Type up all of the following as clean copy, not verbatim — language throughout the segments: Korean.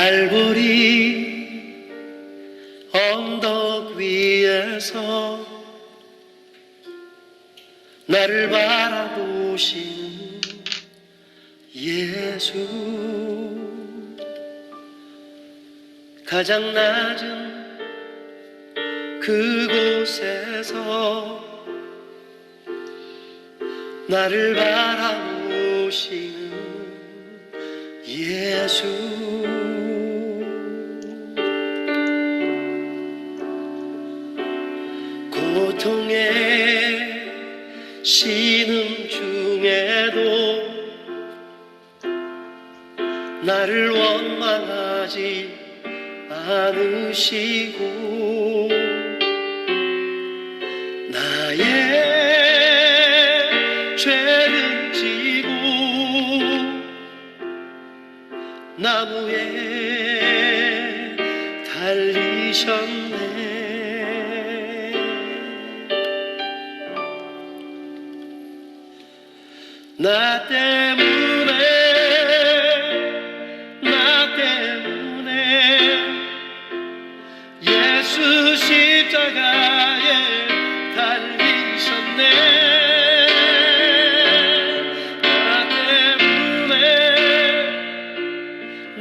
갈보리 언덕 위에서 나를 바라보신 예수, 가장 낮은 그곳에서 나를 바라보시는 예수, 고통에 신음 중에도 나를 원망하지 않으시고 나의 죄를 지고 나무에 달리셨네. 나 때문에 예수 십자가에 달리셨네.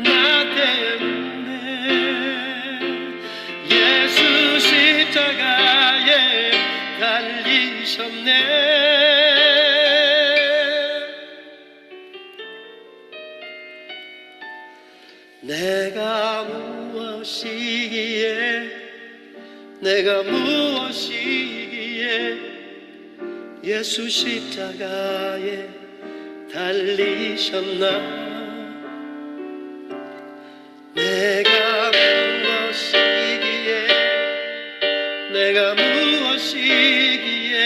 나 때문에 예수 십자가에 달리셨네. 내가 무엇이기에 예수 십자가에 달리셨나. 내가 무엇이기에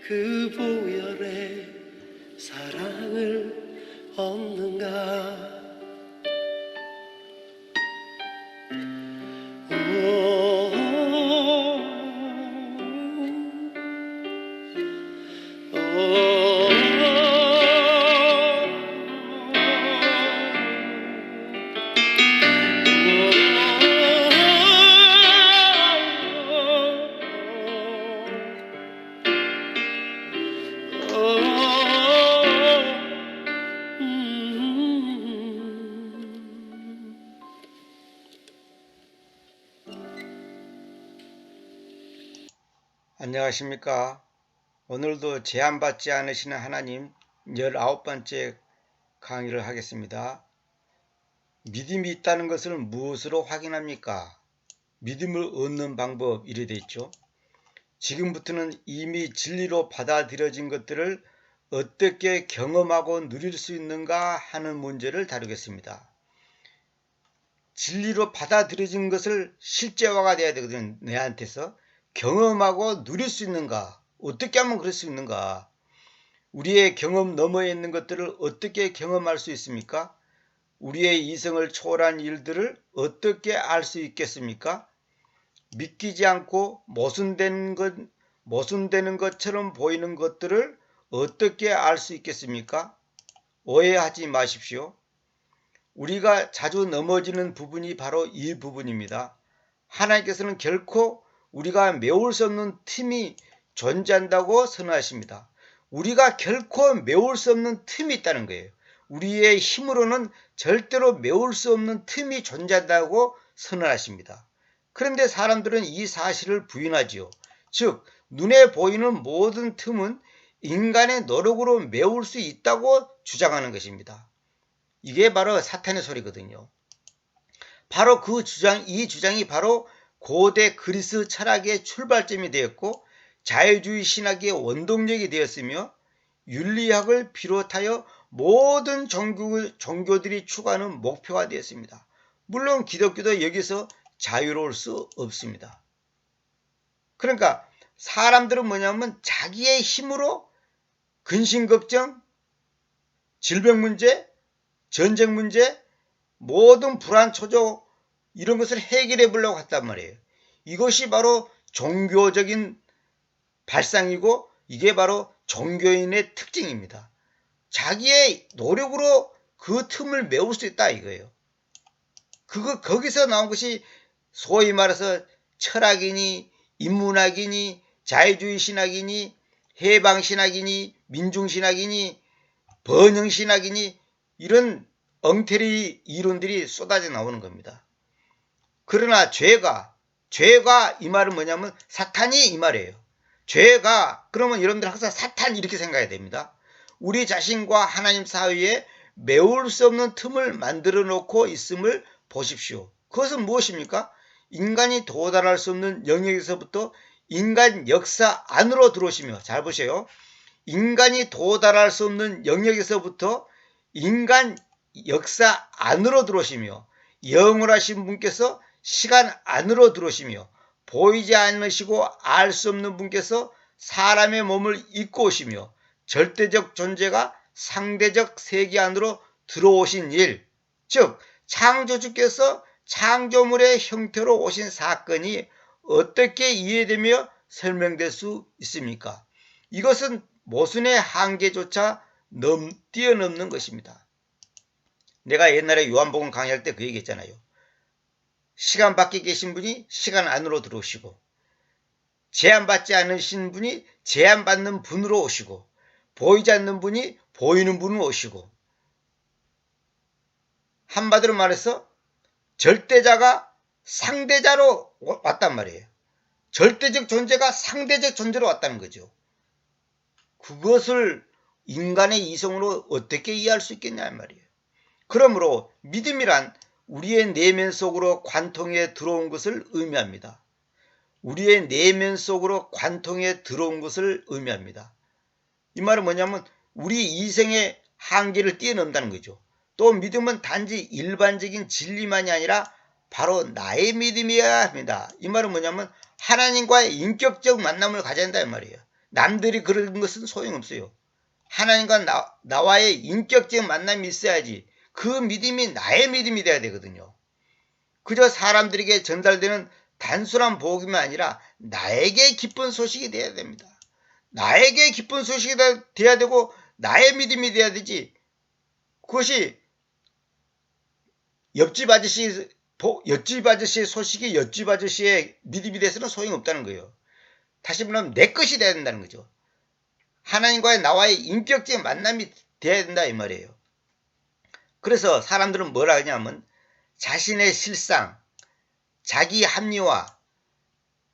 그 보혈의 사랑을 얻는가. 안녕하십니까. 오늘도 제한받지 않으시는 하나님 19번째 강의를 하겠습니다. 믿음이 있다는 것을 무엇으로 확인합니까? 믿음을 얻는 방법, 이래 돼 있죠. 지금부터는 이미 진리로 받아들여진 것들을 어떻게 경험하고 누릴 수 있는가 하는 문제를 다루겠습니다. 진리로 받아들여진 것을 실제화가 돼야 되거든요. 내한테서 경험하고 누릴 수 있는가, 어떻게 하면 그럴 수 있는가, 우리의 경험 너머에 있는 것들을 어떻게 경험할 수 있습니까? 우리의 이성을 초월한 일들을 어떻게 알 수 있겠습니까? 믿기지 않고 모순되는 것처럼 보이는 것들을 어떻게 알 수 있겠습니까? 오해하지 마십시오. 우리가 자주 넘어지는 부분이 바로 이 부분입니다. 하나님께서는 결코 우리가 메울 수 없는 틈이 존재한다고 선언하십니다. 우리가 결코 메울 수 없는 틈이 있다는 거예요. 우리의 힘으로는 절대로 메울 수 없는 틈이 존재한다고 선언하십니다. 그런데 사람들은 이 사실을 부인하지요. 즉, 눈에 보이는 모든 틈은 인간의 노력으로 메울 수 있다고 주장하는 것입니다. 이게 바로 사탄의 소리거든요. 바로 이 주장이 바로 고대 그리스 철학의 출발점이 되었고 자유주의 신학의 원동력이 되었으며 윤리학을 비롯하여 모든 종교들이 추구하는 목표가 되었습니다. 물론 기독교도 여기서 자유로울 수 없습니다. 그러니까 사람들은 뭐냐면 자기의 힘으로 근심걱정, 질병 문제, 전쟁 문제, 모든 불안, 초조 이런 것을 해결해 보려고 했단 말이에요. 이것이 바로 종교적인 발상이고 이게 바로 종교인의 특징입니다. 자기의 노력으로 그 틈을 메울 수 있다 이거예요. 거기서 나온 것이 소위 말해서 철학이니 인문학이니 자유주의 신학이니 해방신학이니 민중신학이니 번영신학이니 이런 엉터리 이론들이 쏟아져 나오는 겁니다. 그러나 죄가 이 말은 뭐냐면 사탄이 이 말이에요. 죄가 그러면 여러분들 항상 사탄 이렇게 생각해야 됩니다. 우리 자신과 하나님 사이에 메울 수 없는 틈을 만들어 놓고 있음을 보십시오. 그것은 무엇입니까? 인간이 도달할 수 없는 영역에서부터 인간 역사 안으로 들어오시며, 잘 보세요. 인간이 도달할 수 없는 영역에서부터 인간 역사 안으로 들어오시며, 영원하신 분께서 시간 안으로 들어오시며, 보이지 않으시고 알 수 없는 분께서 사람의 몸을 입고 오시며, 절대적 존재가 상대적 세계 안으로 들어오신 일, 즉 창조주께서 창조물의 형태로 오신 사건이 어떻게 이해되며 설명될 수 있습니까? 이것은 모순의 한계조차 뛰어넘는 것입니다. 내가 옛날에 요한복음 강의할 때 그 얘기했잖아요. 시간 밖에 계신 분이 시간 안으로 들어오시고, 제한받지 않으신 분이 제한받는 분으로 오시고, 보이지 않는 분이 보이는 분으로 오시고, 한마디로 말해서 절대자가 상대자로 왔단 말이에요. 절대적 존재가 상대적 존재로 왔다는 거죠. 그것을 인간의 이성으로 어떻게 이해할 수 있겠냐 말이에요. 그러므로 믿음이란 우리의 내면 속으로 관통해 들어온 것을 의미합니다. 우리의 내면 속으로 관통해 들어온 것을 의미합니다. 이 말은 뭐냐면 우리 이성의 한계를 뛰어넘는다는 거죠. 또 믿음은 단지 일반적인 진리만이 아니라 바로 나의 믿음이어야 합니다. 이 말은 뭐냐면 하나님과의 인격적 만남을 가져야 한다 이 말이에요. 남들이 그런 것은 소용없어요. 하나님과 나와의 인격적 만남이 있어야지 그 믿음이 나의 믿음이 돼야 되거든요. 그저 사람들에게 전달되는 단순한 복음이 아니라 나에게 기쁜 소식이 돼야 됩니다. 나에게 기쁜 소식이 돼야 되고 나의 믿음이 돼야 되지. 그것이 옆집 아저씨의 소식이 옆집 아저씨의 믿음이 돼서는 소용없다는 거예요. 다시 말하면 내 것이 돼야 된다는 거죠. 하나님과의 나와의 인격적 만남이 돼야 된다 이 말이에요. 그래서 사람들은 뭐라 하냐면 자신의 실상, 자기 합리화,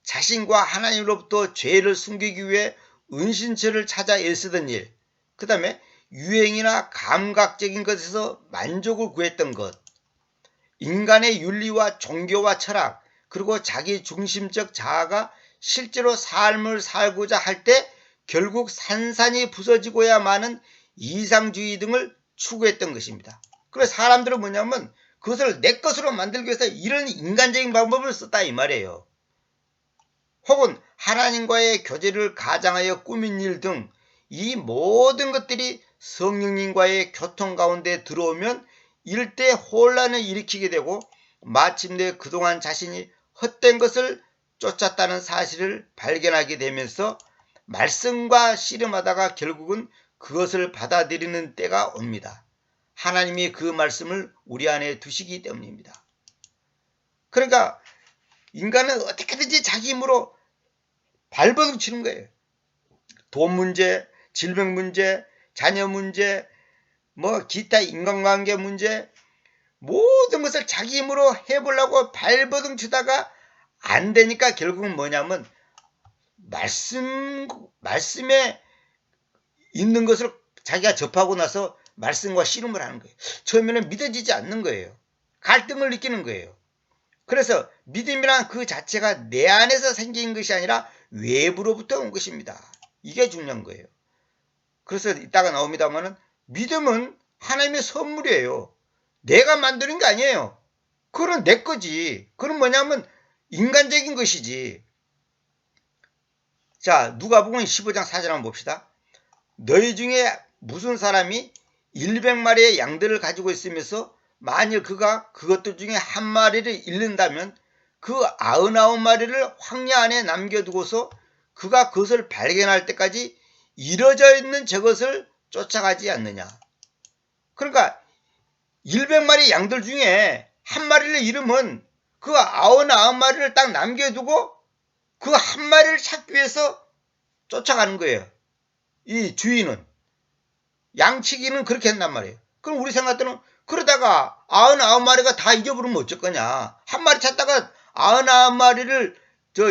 자신과 하나님으로부터 죄를 숨기기 위해 은신처를 찾아 애쓰던 일, 그 다음에 유행이나 감각적인 것에서 만족을 구했던 것, 인간의 윤리와 종교와 철학, 그리고 자기 중심적 자아가 실제로 삶을 살고자 할 때 결국 산산이 부서지고야 마는 이상주의 등을 추구했던 것입니다. 그래서 사람들은 뭐냐면 그것을 내 것으로 만들기 위해서 이런 인간적인 방법을 썼다 이 말이에요. 혹은 하나님과의 교제를 가장하여 꾸민 일 등 이 모든 것들이 성령님과의 교통 가운데 들어오면 일대 혼란을 일으키게 되고 마침내 그동안 자신이 헛된 것을 쫓았다는 사실을 발견하게 되면서 말씀과 씨름하다가 결국은 그것을 받아들이는 때가 옵니다. 하나님이 그 말씀을 우리 안에 두시기 때문입니다. 그러니까 인간은 어떻게든지 자기 힘으로 발버둥 치는 거예요. 돈 문제, 질병 문제, 자녀 문제, 기타 인간관계 문제, 모든 것을 자기 힘으로 해보려고 발버둥 치다가 안 되니까 결국은 뭐냐면 말씀에 있는 것을 자기가 접하고 나서 말씀과 씨름을 하는 거예요. 처음에는 믿어지지 않는 거예요. 갈등을 느끼는 거예요. 그래서 믿음이란 그 자체가 내 안에서 생긴 것이 아니라 외부로부터 온 것입니다. 이게 중요한 거예요. 그래서 이따가 나옵니다만은 믿음은 하나님의 선물이에요. 내가 만드는 게 아니에요. 그건 내 거지. 그건 뭐냐면 인간적인 것이지. 자, 누가복음 15장 4절 한번 봅시다. 너희 중에 무슨 사람이 100마리의 양들을 가지고 있으면서 만일 그가 그것들 중에 한 마리를 잃는다면 그 99마리를 황야 안에 남겨두고서 그가 그것을 발견할 때까지 잃어져 있는 저것을 쫓아가지 않느냐. 그러니까 100마리 양들 중에 한 마리를 잃으면 그 99마리를 딱 남겨두고 그 한 마리를 찾기 위해서 쫓아가는 거예요. 이 주인은. 양치기는 그렇게 한단 말이에요. 그럼 우리 생각들은 그러다가 99마리가 다 잊어버리면 어쩔 거냐. 한 마리 찾다가 99마리를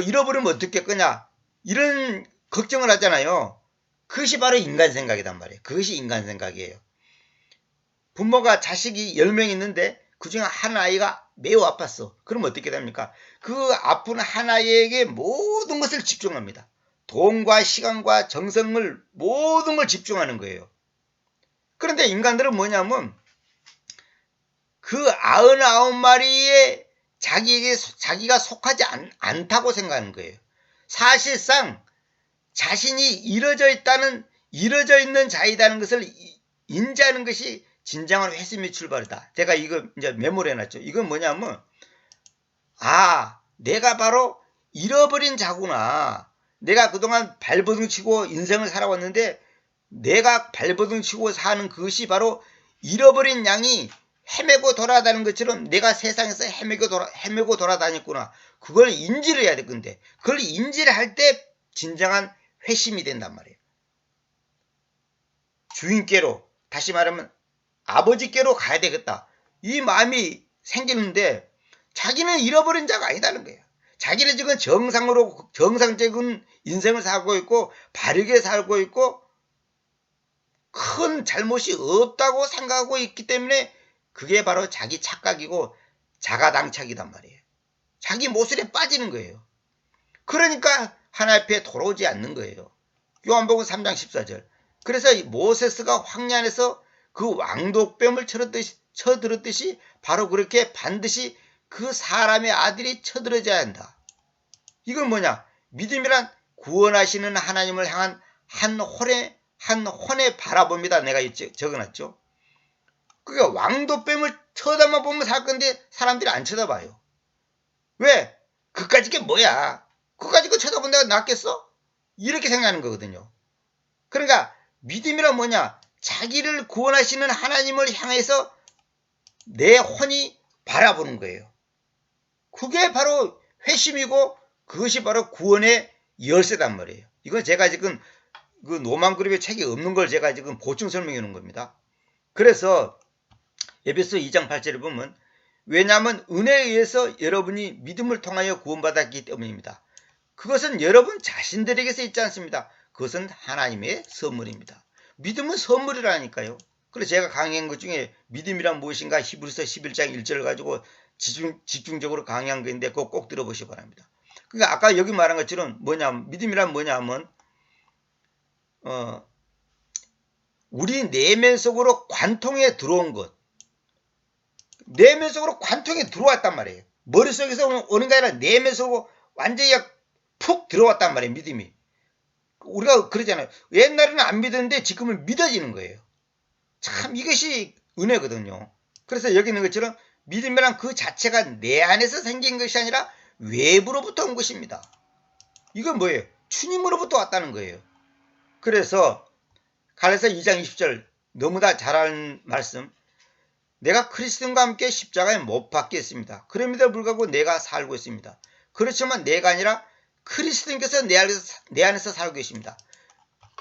잃어버리면 어떡할 거냐. 이런 걱정을 하잖아요. 그것이 바로 인간 생각이단 말이에요. 그것이 인간 생각이에요. 부모가 자식이 10명 있는데 그중에 한 아이가 매우 아팠어. 그럼 어떻게 됩니까? 그 아픈 한 아이에게 모든 것을 집중합니다. 돈과 시간과 정성을 모든 걸 집중하는 거예요. 그런데 인간들은 뭐냐면 그 99마리에 자기가 속하지 않다고 생각하는 거예요. 사실상 자신이 잃어져 있는 자이다는 것을 인지하는 것이 진정한 회심의 출발이다. 제가 이거 이제 메모를 해놨죠. 이건 뭐냐면, 내가 바로 잃어버린 자구나. 내가 그동안 발버둥 치고 인생을 살아왔는데, 내가 발버둥 치고 사는 그것이 바로 잃어버린 양이 헤매고 돌아다니는 것처럼 내가 세상에서 헤매고 돌아다녔구나. 그걸 인지를 해야 될 건데, 그걸 인지를 할 때 진정한 회심이 된단 말이에요. 주인께로, 다시 말하면 아버지께로 가야 되겠다. 이 마음이 생기는데 자기는 잃어버린 자가 아니다는 거예요. 자기는 지금 정상적인 인생을 살고 있고 바르게 살고 있고 큰 잘못이 없다고 생각하고 있기 때문에 그게 바로 자기 착각이고 자가당착이단 말이에요. 자기 모술에 빠지는 거예요. 그러니까 하나님 앞에 돌아오지 않는 거예요. 요한복음 3장 14절. 그래서 모세스가 황야에서 그 왕독뱀을 쳐들었듯이 바로 그렇게 반드시 그 사람의 아들이 쳐들어져야 한다. 이건 뭐냐? 믿음이란 구원하시는 하나님을 향한 한 혼의 바라봅니다. 내가 적어놨죠. 그게 왕도뱀을 쳐다만 보면 살 건데 사람들이 안 쳐다봐요. 왜? 그까짓 게 뭐야? 그까짓 거 쳐다본다고 낫겠어? 이렇게 생각하는 거거든요. 그러니까 믿음이란 뭐냐? 자기를 구원하시는 하나님을 향해서 내 혼이 바라보는 거예요. 그게 바로 회심이고 그것이 바로 구원의 열쇠단 말이에요. 이건 제가 지금 그 노만그룹의 책이 없는 걸 제가 지금 보충 설명해 놓은 겁니다. 그래서 에베소 2장 8절을 보면 왜냐하면 은혜에 의해서 여러분이 믿음을 통하여 구원받았기 때문입니다. 그것은 여러분 자신들에게서 있지 않습니다. 그것은 하나님의 선물입니다. 믿음은 선물이라니까요. 그래서 제가 강의한 것 중에 믿음이란 무엇인가 히브리서 11장 1절을 가지고 집중적으로 강의한 건데 그거 꼭 들어보시기 바랍니다. 그러니까 아까 여기 말한 것처럼 믿음이란 뭐냐면 우리 내면 속으로 관통에 들어온 것. 내면 속으로 관통에 들어왔단 말이에요. 머릿속에서 오는 게 아니라 내면 속으로 완전히 푹 들어왔단 말이에요. 믿음이. 우리가 그러잖아요. 옛날에는 안 믿었는데 지금은 믿어지는 거예요. 참 이것이 은혜거든요. 그래서 여기 있는 것처럼 믿음이란 그 자체가 내 안에서 생긴 것이 아니라 외부로부터 온 것입니다. 이건 뭐예요? 주님으로부터 왔다는 거예요. 그래서 갈라디아서 2장 20절 너무나 잘 아는 말씀. 내가 그리스도인과 함께 십자가에 못 박혔습니다. 그럼에도 불구하고 내가 살고 있습니다. 그렇지만 내가 아니라 그리스도인께서 내 안에서 살고 계십니다.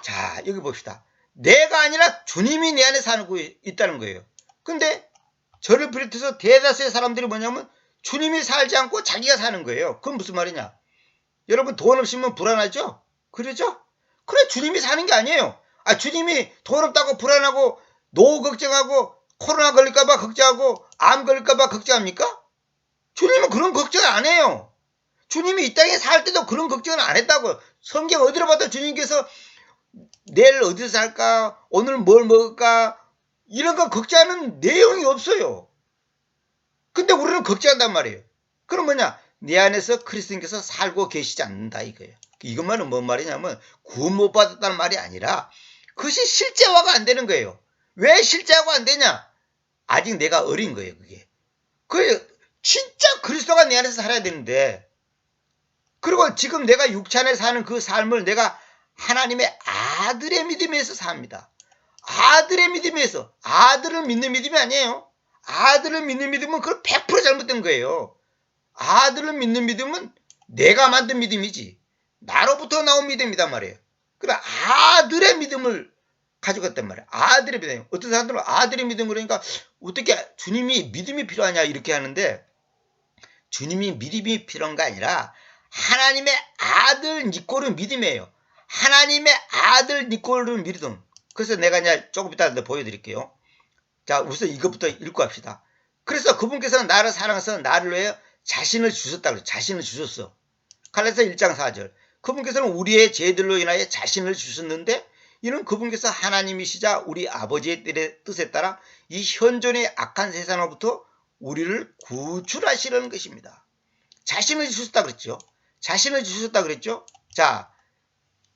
자, 여기 봅시다. 내가 아니라 주님이 내 안에 살고 있다는 거예요. 근데 저를 비롯해서 대다수의 사람들이 뭐냐면 주님이 살지 않고 자기가 사는 거예요. 그건 무슨 말이냐? 여러분 돈 없으면 불안하죠? 그러죠? 그래 주님이 사는 게 아니에요. 주님이 돈 없다고 불안하고 노후 걱정하고 코로나 걸릴까봐 걱정하고 암 걸릴까봐 걱정합니까? 주님은 그런 걱정 안 해요. 주님이 이 땅에 살 때도 그런 걱정을 안 했다고. 성경 어디로 봐도 주님께서 내일 어디서 살까? 오늘 뭘 먹을까? 이런 거 걱정하는 내용이 없어요. 근데 우리는 걱정한단 말이에요. 그럼 뭐냐? 내 안에서 그리스도께서 살고 계시지 않는다 이거예요. 이것만은 뭔 말이냐면 구원 못 받았다는 말이 아니라 그것이 실제화가 안 되는 거예요. 왜 실제화가 안 되냐? 아직 내가 어린 거예요. 그게 진짜 그리스도가 내 안에서 살아야 되는데 그리고 지금 내가 육체 안에 사는 그 삶을 내가 하나님의 아들의 믿음에서 삽니다. 아들의 믿음에서. 아들을 믿는 믿음이 아니에요. 아들을 믿는 믿음은 그걸 100% 잘못된 거예요. 아들을 믿는 믿음은 내가 만든 믿음이지 나로부터 나온 믿음이단 말이에요. 그래 아들의 믿음을 가지고 갔단 말이에요. 아들의 믿음. 어떤 사람들은 아들의 믿음 그러니까 어떻게 주님이 믿음이 필요하냐 이렇게 하는데 주님이 믿음이 필요한 게 아니라 하나님의 아들 니꼬르 믿음이에요. 하나님의 아들 니꼬르 믿음. 그래서 내가 이제 조금 이따 보여드릴게요. 자, 우선 이것부터 읽고 합시다. 그래서 그분께서는 나를 사랑해서 나를 위해 자신을 주셨다 그래요. 자신을 주셨어. 갈라디아서 1장 4절. 그분께서는 우리의 죄들로 인하여 자신을 주셨는데 이는 그분께서 하나님이시자 우리 아버지의 뜻에 따라 이 현존의 악한 세상으로부터 우리를 구출하시려는 것입니다. 자신을 주셨다 그랬죠. 자신을 주셨다 그랬죠. 자,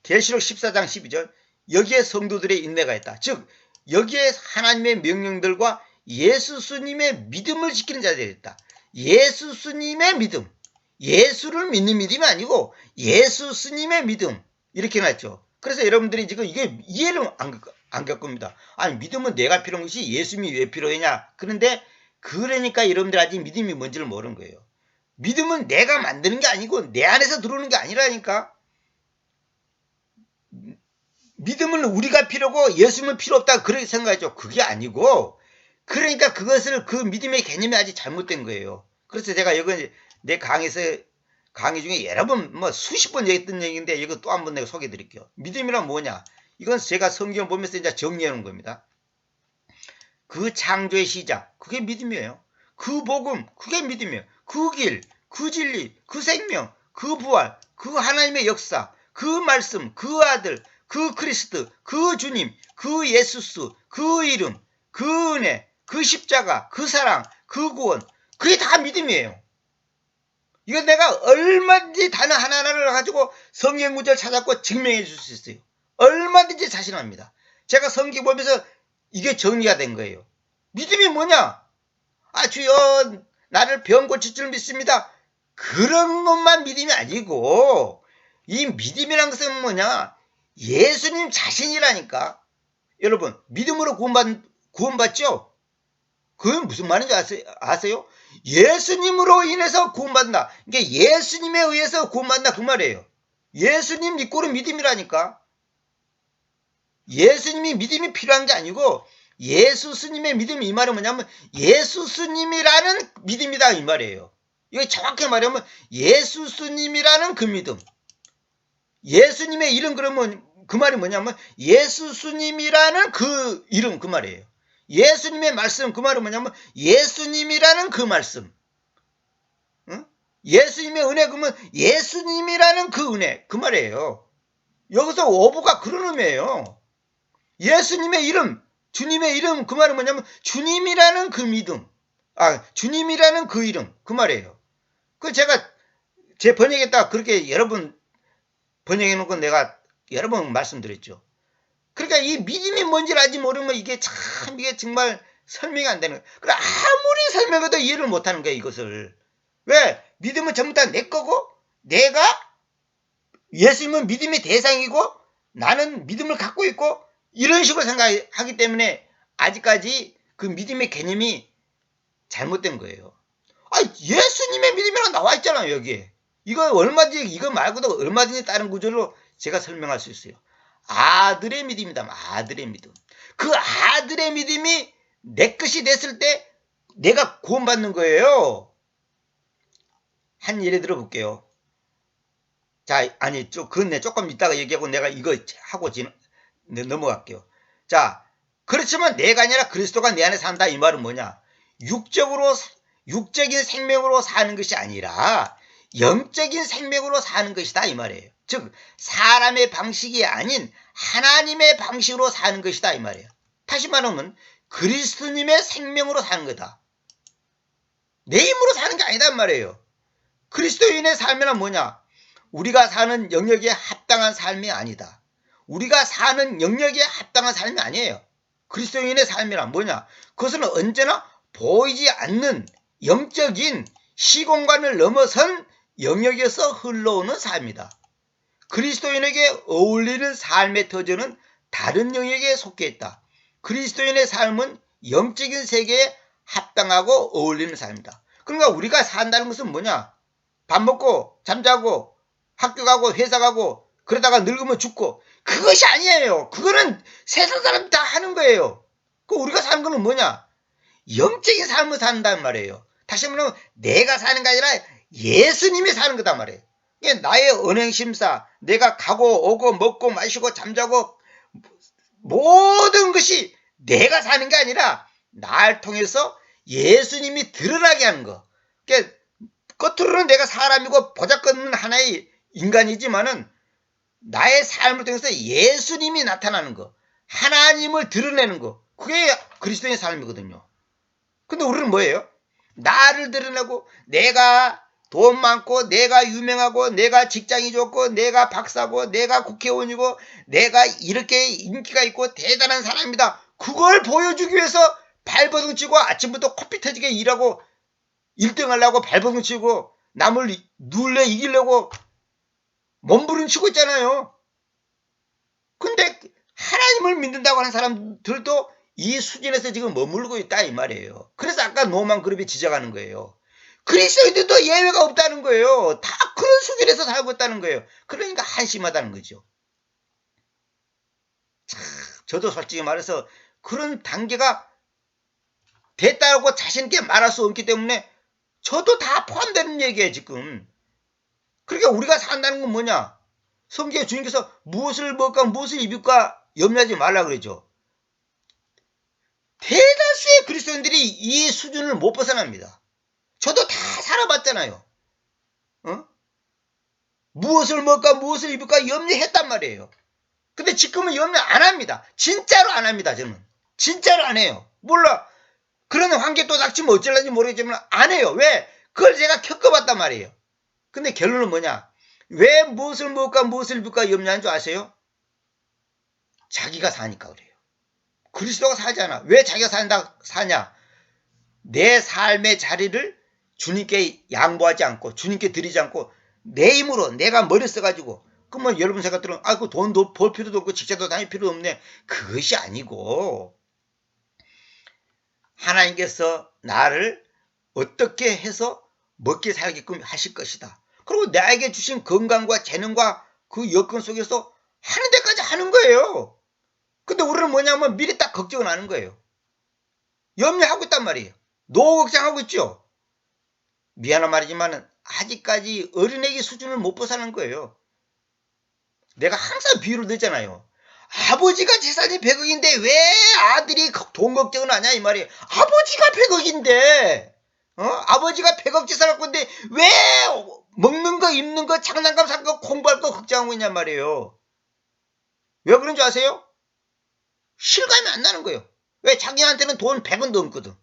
계시록 14장 12절. 여기에 성도들의 인내가 있다. 즉 여기에 하나님의 명령들과 예수스님의 믿음을 지키는 자들이 있다. 예수스님의 믿음. 예수를 믿는 믿음이 아니고 예수스님의 믿음. 이렇게 놨죠. 그래서 여러분들이 지금 이게 이해를 안 겪습니다. 아니 믿음은 내가 필요한 것이 예수님이 왜 필요하냐. 그런데 그러니까 여러분들 아직 믿음이 뭔지를 모르는 거예요. 믿음은 내가 만드는 게 아니고 내 안에서 들어오는 게 아니라니까. 믿음은 우리가 필요고 예수님은 필요 없다 그렇게 생각하죠. 그게 아니고 그러니까 그것을 그 믿음의 개념이 아직 잘못된 거예요. 그래서 제가 이거 내 강의 중에 여러 번 뭐 수십 번 얘기했던 얘기인데 이거 또 한 번 내가 소개해 드릴게요. 믿음이란 뭐냐? 이건 제가 성경 보면서 이제 정리해 놓은 겁니다. 그 창조의 시작 그게 믿음이에요. 그 복음 그게 믿음이에요. 그 길, 그 진리, 그 생명, 그 부활, 그 하나님의 역사, 그 말씀, 그 아들, 그 그리스도, 그 주님, 그 예수스, 그 이름, 그 은혜, 그 십자가, 그 사랑, 그 구원 그게 다 믿음이에요. 이건 내가 얼마든지 단어 하나하나를 가지고 성경 구절 찾았고 증명해 줄 수 있어요. 얼마든지 자신합니다. 제가 성경 보면서 이게 정리가 된 거예요. 믿음이 뭐냐? 아 주여 나를 병 고칠 줄 믿습니다. 그런 것만 믿음이 아니고 이 믿음이란 것은 뭐냐? 예수님 자신이라니까. 여러분 믿음으로 구원받죠? 그건 무슨 말인지 아세요? 예수님으로 인해서 구원받는다. 그러니까 예수님에 의해서 구원받는다 그 말이에요. 예수님 이꼴은 믿음이라니까. 예수님이 믿음이 필요한 게 아니고 예수 스님의 믿음이 이 말은 뭐냐면 예수 스님이라는 믿음이다 이 말이에요. 이거 정확히 말하면 예수 스님이라는 그 믿음. 예수님의 이름 그러면 그 말이 뭐냐면 예수 스님이라는 그 이름 그 말이에요. 예수님의 말씀 그 말은 뭐냐면 예수님이라는 그 말씀. 응? 예수님의 은혜 그러면 예수님이라는 그 은혜 그 말이에요. 여기서 오부가 그런 의미예요. 예수님의 이름 주님의 이름 그 말은 뭐냐면 주님이라는 그 믿음. 주님이라는 그 이름 그 말이에요. 그 제가 제 번역에다가 그렇게 여러 번 번역해 놓은 건 내가 여러 번 말씀드렸죠. 그러니까 이 믿음이 뭔지를 아직 모르면 이게 정말 설명이 안 되는 거예요. 그래 아무리 설명해도 이해를 못 하는 거예요, 이것을. 왜? 믿음은 전부 다 내 거고 내가 예수님은 믿음의 대상이고 나는 믿음을 갖고 있고 이런 식으로 생각하기 때문에 아직까지 그 믿음의 개념이 잘못된 거예요. 예수님의 믿음이라고 나와 있잖아요, 여기에. 이거 말고도 얼마든지 다른 구절로 제가 설명할 수 있어요. 아들의 믿음이다. 아들의 믿음. 그 아들의 믿음이 내 것이 됐을 때 내가 구원받는 거예요. 한 예를 들어 볼게요. 자, 그건 조금 이따가 얘기하고 내가 이거 하고 넘어갈게요. 자, 그렇지만 내가 아니라 그리스도가 내 안에 산다. 이 말은 뭐냐? 육적인 생명으로 사는 것이 아니라 영적인 생명으로 사는 것이다. 이 말이에요. 즉 사람의 방식이 아닌 하나님의 방식으로 사는 것이다. 이 말이에요. 다시 말하면 그리스도님의 생명으로 사는 거다. 내 힘으로 사는 게 아니다. 이 말이에요. 그리스도인의 삶이란 뭐냐? 우리가 사는 영역에 합당한 삶이 아니다. 우리가 사는 영역에 합당한 삶이 아니에요. 그리스도인의 삶이란 뭐냐? 그것은 언제나 보이지 않는 영적인 시공간을 넘어선 영역에서 흘러오는 삶이다. 그리스도인에게 어울리는 삶의 터전은 다른 영역에 속해 있다. 그리스도인의 삶은 영적인 세계에 합당하고 어울리는 삶이다. 그러니까 우리가 산다는 것은 뭐냐? 밥 먹고 잠자고 학교 가고 회사 가고 그러다가 늙으면 죽고 그것이 아니에요. 그거는 세상 사람 다 하는 거예요. 그 우리가 사는 거는 뭐냐? 영적인 삶을 산다는 말이에요. 다시 말하면 내가 사는 게 아니라 예수님이 사는 거단 말이에요. 나의 언행심사, 내가 가고 오고 먹고 마시고 잠자고 모든 것이 내가 사는 게 아니라 나를 통해서 예수님이 드러나게 하는 거. 그러니까 겉으로는 내가 사람이고 보잘것없는 하나의 인간이지만은 나의 삶을 통해서 예수님이 나타나는 거, 하나님을 드러내는 거, 그게 그리스도인의 삶이거든요. 근데 우리는 뭐예요? 나를 드러내고 내가 돈 많고 내가 유명하고 내가 직장이 좋고 내가 박사고 내가 국회의원이고 내가 이렇게 인기가 있고 대단한 사람이다. 그걸 보여주기 위해서 발버둥 치고 아침부터 코피 터지게 일하고 1등 하려고 발버둥 치고 남을 눌러 이기려고 몸부림치고 있잖아요. 근데 하나님을 믿는다고 하는 사람들도 이 수준에서 지금 머물고 있다 이 말이에요. 그래서 아까 노만 그룹이 지적하는 거예요. 그리스도인들도 예외가 없다는 거예요. 다 그런 수준에서 살고 있다는 거예요. 그러니까 한심하다는 거죠. 참, 저도 솔직히 말해서 그런 단계가 됐다고 자신있게 말할 수 없기 때문에 저도 다 포함되는 얘기예요 지금. 그러니까 우리가 산다는 건 뭐냐? 성경에 주님께서 무엇을 먹을까 무엇을 입을까 염려하지 말라 그러죠. 대다수의 그리스도인들이 이 수준을 못 벗어납니다. 저도 다 살아봤잖아요. 무엇을 먹을까 무엇을 입을까 염려했단 말이에요. 근데 지금은 염려 안 합니다. 진짜로 안 합니다. 저는 진짜로 안 해요. 몰라 그런 환경이 또 닥치면 어쩌려는지 모르겠지만 안 해요. 왜? 그걸 제가 겪어봤단 말이에요. 근데 결론은 뭐냐? 왜 무엇을 먹을까 무엇을 입을까 염려하는 줄 아세요? 자기가 사니까 그래요. 그리스도가 살잖아. 왜 자기가 사냐? 내 삶의 자리를 주님께 양보하지 않고 주님께 드리지 않고 내 힘으로 내가 머리 써가지고 그러면 여러분 생각들은 그 돈도 벌 필요도 없고 직장도 다닐 필요도 없네. 그것이 아니고 하나님께서 나를 어떻게 해서 먹게 살게끔 하실 것이다. 그리고 나에게 주신 건강과 재능과 그 여건 속에서 하는 데까지 하는 거예요. 근데 우리는 뭐냐면 미리 딱 걱정을 하는 거예요. 염려하고 있단 말이에요. 노후 걱정하고 있죠. 미안한 말이지만 아직까지 어린애기 수준을 못 벗어나는 거예요. 내가 항상 비유를 넣잖아요. 아버지가 재산이 100억인데 왜 아들이 돈 걱정을 하냐 이 말이에요. 아버지가 100억인데 아버지가 100억 재산 갖고 있는데 왜 먹는 거 입는 거 장난감 살 거 공부할 거 걱정하고 있냔 말이에요. 왜 그런 줄 아세요? 실감이 안 나는 거예요. 왜? 자기한테는 돈 100원 넘거든.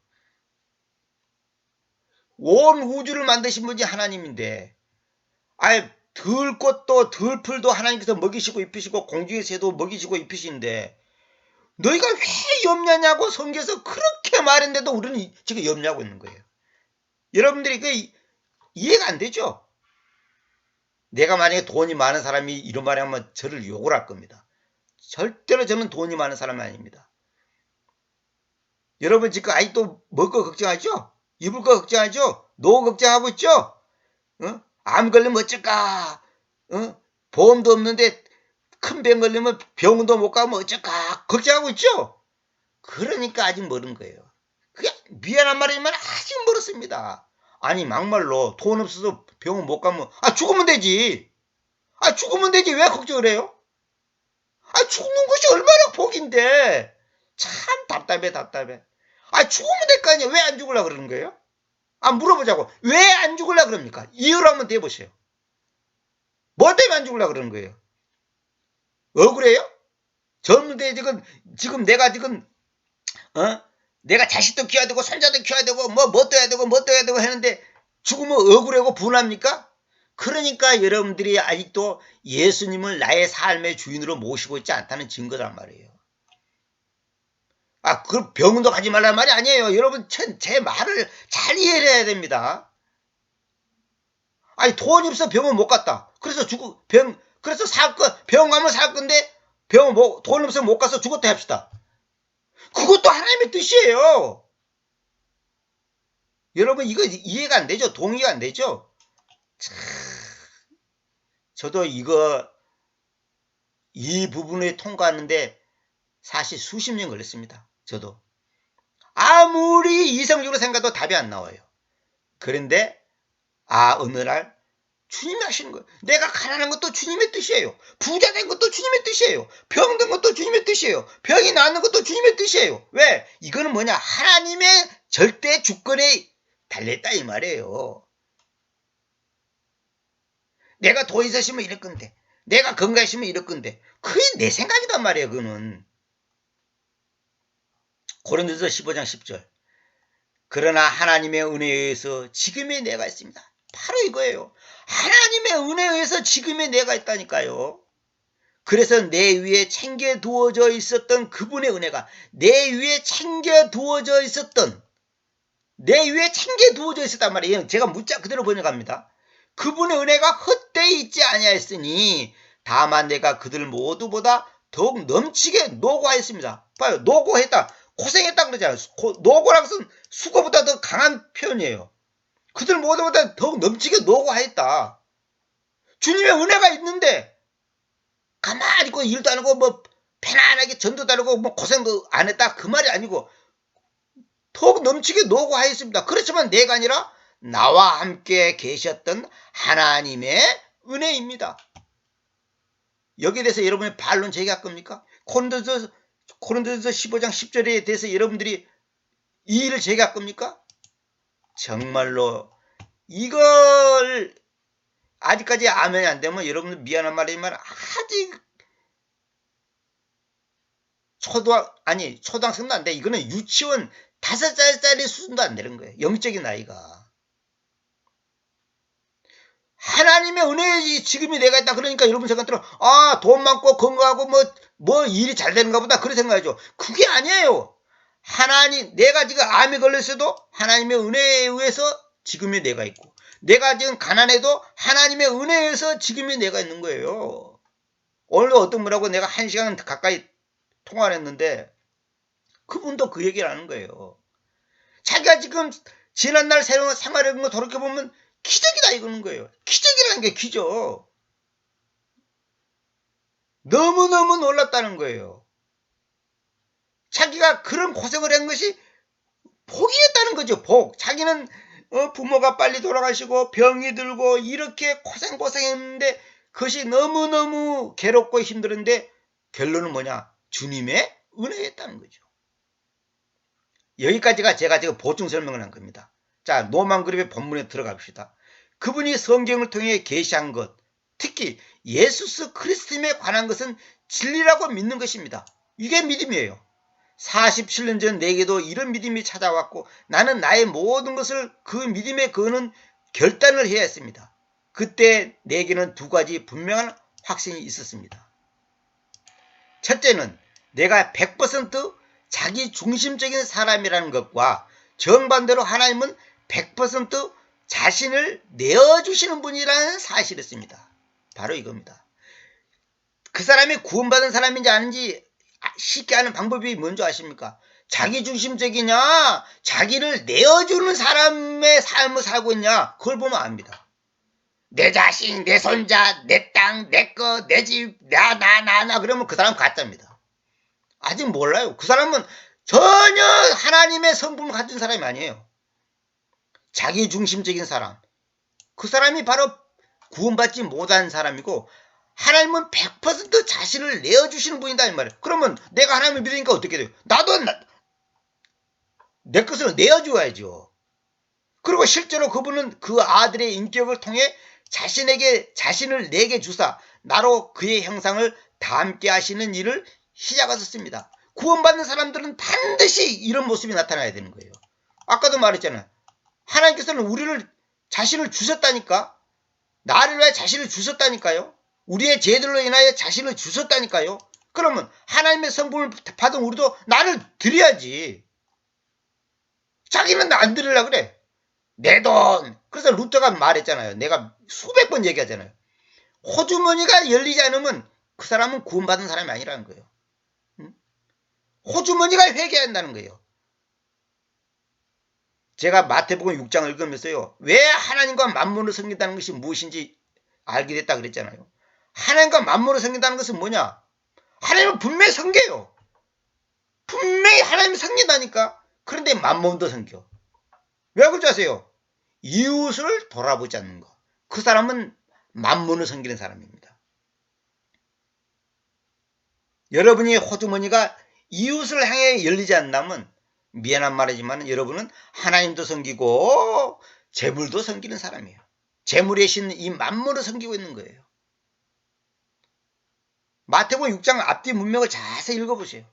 온 우주를 만드신 분이 하나님인데 들 꽃도 들 풀도 하나님께서 먹이시고 입히시고 공중의 새도 먹이시고 입히시는데 너희가 왜 염려냐고 성경에서 그렇게 말했는데도 우리는 지금 염려하고 있는 거예요. 여러분들이 그 이해가 안 되죠? 내가 만약에 돈이 많은 사람이 이런 말을 하면 저를 욕을 할 겁니다. 절대로 저는 돈이 많은 사람이 아닙니다. 여러분 지금 아직도 먹을 거 걱정하죠? 입을 거 걱정하죠? 노후 걱정하고 있죠? 암 걸리면 어쩔까? 보험도 없는데 큰 병 걸리면 병원도 못 가면 어쩔까? 걱정하고 있죠? 그러니까 아직 멀은 거예요. 그게 미안한 말이지만 아직 멀었습니다. 아니 막말로 돈 없어서 병원 못 가면 죽으면 되지. 죽으면 되지 왜 걱정을 해요? 죽는 것이 얼마나 복인데. 참 답답해. 죽으면 될 거 아니에요. 왜 안 죽으려고 그러는 거예요? 물어보자고. 왜 안 죽으려고 그럽니까? 이유를 한번 대보세요. 뭐 때문에 안 죽으려고 그러는 거예요? 억울해요? 젊은데 지금 내가 내가 자식도 키워야 되고 손자도 키워야 되고 뭐 떠야 되고 하는데 죽으면 억울하고 분합니까? 그러니까 여러분들이 아직도 예수님을 나의 삶의 주인으로 모시고 있지 않다는 증거란 말이에요. 그 병원도 가지 말라는 말이 아니에요. 여러분 제 말을 잘 이해를 해야 됩니다. 돈이 없어 병원 못 갔다. 그래서 그래서 병원 가면 살 건데 돈 없어 못 가서 죽었다 합시다. 그것도 하나님의 뜻이에요. 여러분 이거 이해가 안 되죠? 동의가 안 되죠? 참, 저도 이 부분을 통과하는데 사실 수십 년 걸렸습니다. 저도. 아무리 이성적으로 생각해도 답이 안 나와요. 그런데 어느 날 주님이 하시는 거예요. 내가 가난한 것도 주님의 뜻이에요. 부자 된 것도 주님의 뜻이에요. 병든 것도 주님의 뜻이에요. 병이 낫는 것도 주님의 뜻이에요. 왜? 이거는 뭐냐? 하나님의 절대 주권에 달렸다 이 말이에요. 내가 돈 있으시면 이럴 건데, 내가 건강했으면 이럴 건데, 그게 내 생각이단 말이에요. 그거는. 고린도서 15장 10절. 그러나 하나님의 은혜에 의해서 지금의 내가 있습니다. 바로 이거예요. 하나님의 은혜에 의해서 지금의 내가 있다니까요. 그래서 내 위에 챙겨 두어져 있었던 그분의 은혜가 내 위에 챙겨 두어져 있었단 말이에요. 제가 문자 그대로 번역합니다. 그분의 은혜가 헛되이 있지 아니하였으니 다만 내가 그들 모두보다 더욱 넘치게 노고하였습니다. 봐요. 노고했다. 고생했다 그러잖아요. 노고라는 것은 수고보다 더 강한 표현이에요. 그들 모두보다 더욱 넘치게 노고하였다. 주님의 은혜가 있는데 가만히 있고 일도 안 하고 뭐 편안하게 전도도 안 하고 뭐 고생도 안 했다 그 말이 아니고 더욱 넘치게 노고하였습니다. 그렇지만 내가 아니라 나와 함께 계셨던 하나님의 은혜입니다. 여기에 대해서 여러분이 반론 제기할 겁니까? 고린도서 15장 10절에 대해서 여러분들이 이의를 제기할 겁니까? 정말로 이걸 아직까지 아멘이 안 되면 여러분들 미안한 말이지만 아직 초등학생도 안 돼. 이거는 유치원 5살짜리 수준도 안 되는 거예요. 영적인 나이가. 하나님의 은혜에 지금이 내가 있다. 그러니까 여러분 생각들은 돈 많고 건강하고 뭐 일이 잘 되는가 보다 그렇게 생각하죠. 그게 아니에요. 내가 지금 암이 걸렸어도 하나님의 은혜에 의해서 지금의 내가 있고 내가 지금 가난해도 하나님의 은혜에 의해서 지금의 내가 있는 거예요. 오늘 어떤 분하고 내가 1시간 가까이 통화를 했는데 그분도 그 얘기를 하는 거예요. 자기가 지금 지난날 새로운 생활해본 거 돌이켜보면 기적이다 이거는 거예요. 기적이라는 게 기적. 너무너무 놀랐다는 거예요. 자기가 그런 고생을 한 것이 복이었다는 거죠. 복. 자기는 부모가 빨리 돌아가시고 병이 들고 이렇게 고생했는데 그것이 너무너무 괴롭고 힘들었는데 결론은 뭐냐? 주님의 은혜였다는 거죠. 여기까지가 제가 지금 보충 설명을 한 겁니다. 자, 노만그룹의 본문에 들어갑시다. 그분이 성경을 통해 계시한 것, 특히 예수 그리스도에 관한 것은 진리라고 믿는 것입니다. 이게 믿음이에요. 47년 전 내게도 이런 믿음이 찾아왔고 나는 나의 모든 것을 그 믿음에 거는 결단을 해야 했습니다. 그때 내게는 두 가지 분명한 확신이 있었습니다. 첫째는 내가 100% 자기 중심적인 사람이라는 것과 정반대로 하나님은 100% 자신을 내어주시는 분이라는 사실이었습니다. 바로 이겁니다. 그 사람이 구원받은 사람인지 아닌지 쉽게 아는 방법이 뭔지 아십니까? 자기 중심적이냐 자기를 내어주는 사람의 삶을 살고 있냐 그걸 보면 압니다. 내 자식, 내 손자, 내 땅, 내 거, 내 집, 나 그러면 그 사람 가짜입니다. 아직 몰라요. 그 사람은 전혀 하나님의 성품을 가진 사람이 아니에요. 자기 중심적인 사람. 그 사람이 바로 구원받지 못한 사람이고 하나님은 100% 자신을 내어주시는 분이다 이 말이에요. 그러면 내가 하나님을 믿으니까 어떻게 돼요? 나도 내 것을 내어줘야죠. 그리고 실제로 그분은 그 아들의 인격을 통해 자신에게 자신을 내게 주사 나로 그의 형상을 닮게 하시는 일을 시작하셨습니다. 구원받는 사람들은 반드시 이런 모습이 나타나야 되는 거예요. 아까도 말했잖아요. 하나님께서는 우리를 자신을 주셨다니까. 나를 위해 자신을 주셨다니까요. 우리의 죄들로 인하여 자신을 주셨다니까요. 그러면 하나님의 성품을 받은 우리도 나를 드려야지. 자기는 안 드리려고 그래. 내 돈. 그래서 루터가 말했잖아요. 내가 수백 번 얘기하잖아요. 호주머니가 열리지 않으면 그 사람은 구원받은 사람이 아니라는 거예요. 호주머니가 회개한다는 거예요. 제가 마태복음 6장을 읽으면서요. 왜 하나님과 만물을 섬긴다는 것이 무엇인지 알게 됐다 그랬잖아요. 하나님과 만물을 섬긴다는 것은 뭐냐? 하나님은 분명히 섬겨요. 분명히 하나님을 섬긴다니까. 그런데 만물도 섬겨. 왜 그러지 아세요? 이웃을 돌아보지 않는 거. 그 사람은 만물을 섬기는 사람입니다. 여러분이 호주머니가 이웃을 향해 열리지 않는다면 미안한 말이지만 여러분은 하나님도 섬기고 재물도 섬기는 사람이에요. 재물의 신 이 만물을 섬기고 있는 거예요. 마태복음 6장 앞뒤 문맥을 자세히 읽어보세요.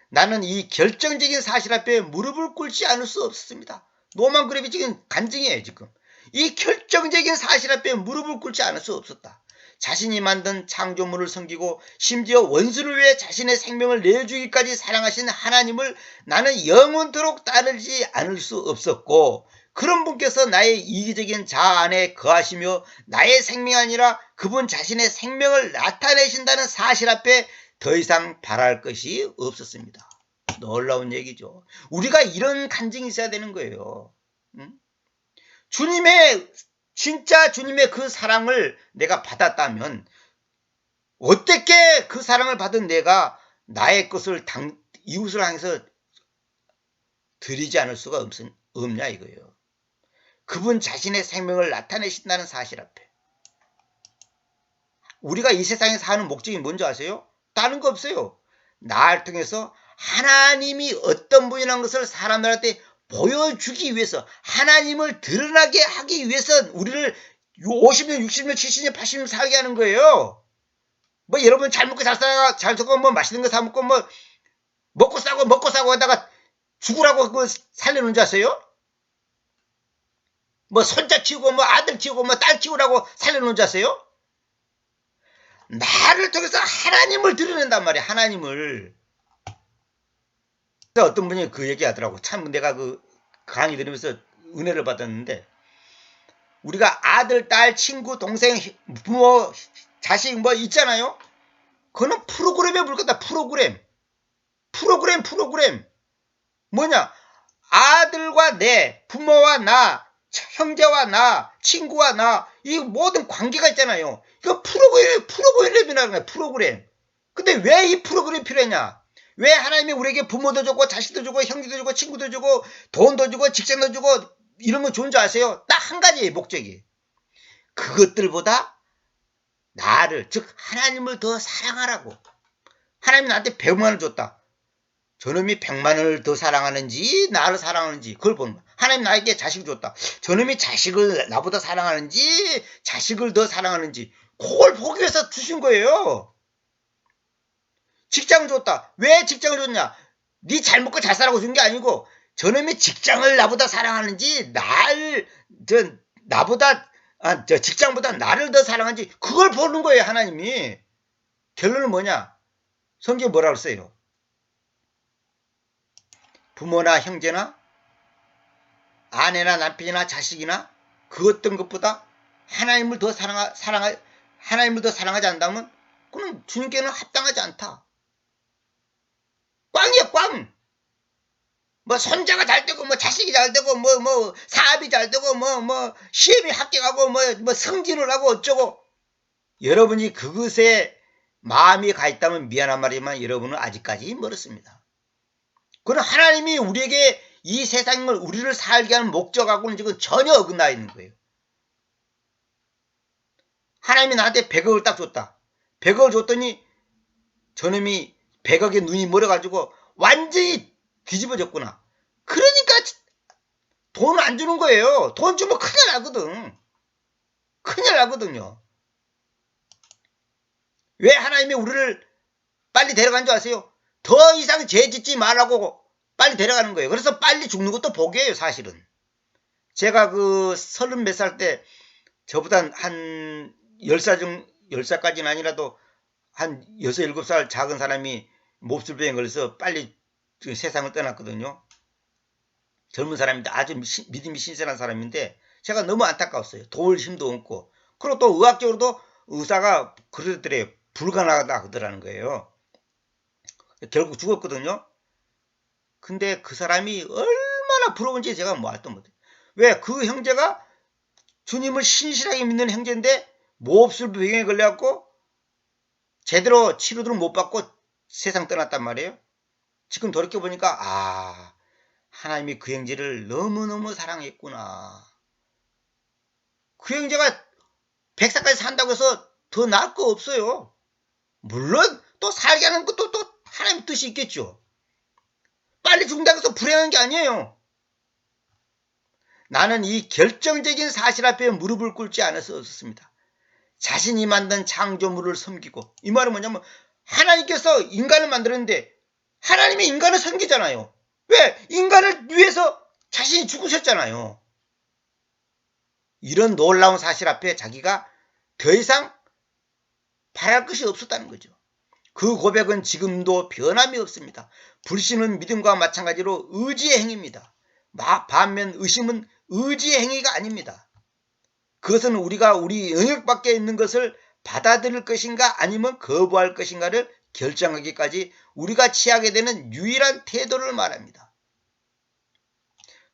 나는 이 결정적인 사실 앞에 무릎을 꿇지 않을 수 없습니다. 노만 그랩이 지금 간증이에요. 지금 이 결정적인 사실 앞에 무릎을 꿇지 않을 수 없었다. 자신이 만든 창조물을 섬기고 심지어 원수를 위해 자신의 생명을 내주기까지 사랑하신 하나님을 나는 영원토록 따르지 않을 수 없었고, 그런 분께서 나의 이기적인 자아 안에 거하시며 나의 생명이 아니라 그분 자신의 생명을 나타내신다는 사실 앞에 더 이상 바랄 것이 없었습니다. 놀라운 얘기죠. 우리가 이런 간증이 있어야 되는 거예요. 응? 진짜 주님의 그 사랑을 내가 받았다면 어떻게 그 사랑을 받은 내가 나의 것을 이웃을 향해서 드리지 않을 수가 없냐 이거예요. 그분 자신의 생명을 나타내신다는 사실 앞에. 우리가 이 세상에 사는 목적이 뭔지 아세요? 다른 거 없어요. 나를 통해서 하나님이 어떤 분이라는 것을 사람들한테 보여주기 위해서, 하나님을 드러나게 하기 위해서 우리를 50년, 60년, 70년, 80년 살게 하는 거예요. 뭐 여러분 잘 먹고 잘 살아, 잘 살고 뭐 맛있는 거 사 먹고 뭐 먹고 싸고 하다가 죽으라고 그 살려놓은 줄 아세요? 뭐 손자 키우고 뭐 아들 키우고 뭐 딸 키우라고 살려놓은 줄 아세요? 나를 통해서 하나님을 드러낸단 말이야. 하나님을. 어떤 분이 그 얘기 하더라고. 참 내가 그 강의 들으면서 은혜를 받았는데, 우리가 아들, 딸, 친구, 동생, 부모, 자식 뭐 있잖아요. 그거는 프로그램에 불과하다. 프로그램. 뭐냐? 아들과 내, 부모와 나, 형제와 나, 친구와 나, 이 모든 관계가 있잖아요. 이거 프로그램이라는 거야. 프로그램. 근데 왜 이 프로그램이 필요했냐? 왜 하나님이 우리에게 부모도 주고 자식도 주고 형제도 주고 친구도 주고 돈도 주고 직장도 주고 이런 거 좋은 줄 아세요? 딱 한 가지예요. 목적이. 그것들보다 나를, 즉 하나님을 더 사랑하라고. 하나님이 나한테 100만 원을 줬다. 저놈이 100만 원을 더 사랑하는지 나를 사랑하는지 그걸 보는 거야. 하나님 나에게 자식을 줬다. 저놈이 자식을 나보다 사랑하는지 자식을 더 사랑하는지 그걸 보기 위해서 주신 거예요. 직장을 줬다. 왜 직장을 줬냐? 네 잘 먹고 잘 살라고 준 게 아니고 저놈이 직장을 나보다 사랑하는지 저 직장보다 나를 더 사랑하는지 그걸 보는 거예요. 하나님이. 결론은 뭐냐? 성경에 뭐라고 써요? 부모나 형제나 아내나 남편이나 자식이나 그 어떤 것보다 하나님을 더 사랑하지 않다면 그는 주님께는 합당하지 않다. 꽝이야, 꽝. 뭐 손자가 잘 되고 뭐 자식이 잘 되고 뭐 사업이 잘 되고 뭐 시험이 합격하고 뭐 승진을 하고 어쩌고, 여러분이 그것에 마음이 가 있다면 미안한 말이지만 여러분은 아직까지 멀었습니다. 그건 하나님이 우리에게 이 세상을 우리를 살게 하는 목적하고는 지금 전혀 어긋나 있는 거예요. 하나님이 나한테 100억을 딱 줬다. 100억을 줬더니 저놈이 100억에 눈이 멀어가지고 완전히 뒤집어졌구나. 그러니까 돈을 안 주는 거예요. 돈 주면 큰일 나거든. 큰일 나거든요. 왜 하나님이 우리를 빨리 데려간 줄 아세요? 더 이상 죄 짓지 말라고 빨리 데려가는 거예요. 그래서 빨리 죽는 것도 복이에요, 사실은. 제가 그 30 몇 살 때 저보다 한 10살까지는 아니라도 한 6, 7살 작은 사람이 몹쓸병에 걸려서 빨리 세상을 떠났거든요. 젊은 사람인데 아주 믿음이 신선한 사람인데 제가 너무 안타까웠어요. 도울 힘도 없고. 그리고 또 의학적으로도 의사가 그러더래요. 불가능하다 그러더라는 거예요. 결국 죽었거든요. 근데 그 사람이 얼마나 얼마나 부러운지 제가 말도 못해요. 왜? 그 형제가 주님을 신실하게 믿는 형제인데 몹쓸 병에 걸려갖고 제대로 치료를 못 받고 세상 떠났단 말이에요. 지금 돌이켜보니까 하나님이 그 형제를 너무너무 사랑했구나. 그 형제가 100살까지 산다고 해서 더 나을 거 없어요. 물론 또 살게 하는 것도 또 하나님 뜻이 있겠죠. 빨리 죽는다고 해서 불행한 게 아니에요. 나는 이 결정적인 사실 앞에 무릎을 꿇지 않을 수 없었습니다. 자신이 만든 창조물을 섬기고, 이 말은 뭐냐면 하나님께서 인간을 만들었는데 하나님이 인간을 섬기잖아요. 왜? 인간을 위해서 자신이 죽으셨잖아요. 이런 놀라운 사실 앞에 자기가 더 이상 바랄 것이 없었다는 거죠. 그 고백은 지금도 변함이 없습니다. 불신은 믿음과 마찬가지로 의지의 행위입니다. 반면 의심은 의지의 행위가 아닙니다. 그것은 우리가 우리 영역 밖에 있는 것을 받아들일 것인가 아니면 거부할 것인가를 결정하기까지 우리가 취하게 되는 유일한 태도를 말합니다.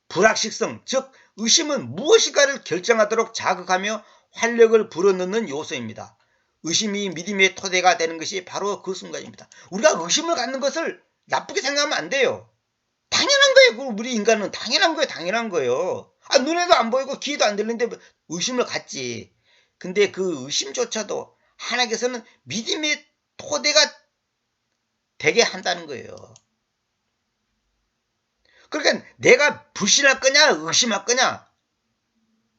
불확실성, 즉 의심은 무엇인가를 결정하도록 자극하며 활력을 불어넣는 요소입니다. 의심이 믿음의 토대가 되는 것이 바로 그 순간입니다. 우리가 의심을 갖는 것을 나쁘게 생각하면 안 돼요. 당연한 거예요. 우리 인간은 당연한 거예요. 눈에도 안 보이고 귀에도 안 들리는데 의심을 갖지. 근데 그 의심조차도 하나님께서는 믿음의 토대가 되게 한다는 거예요. 그러니까 내가 불신할 거냐 의심할 거냐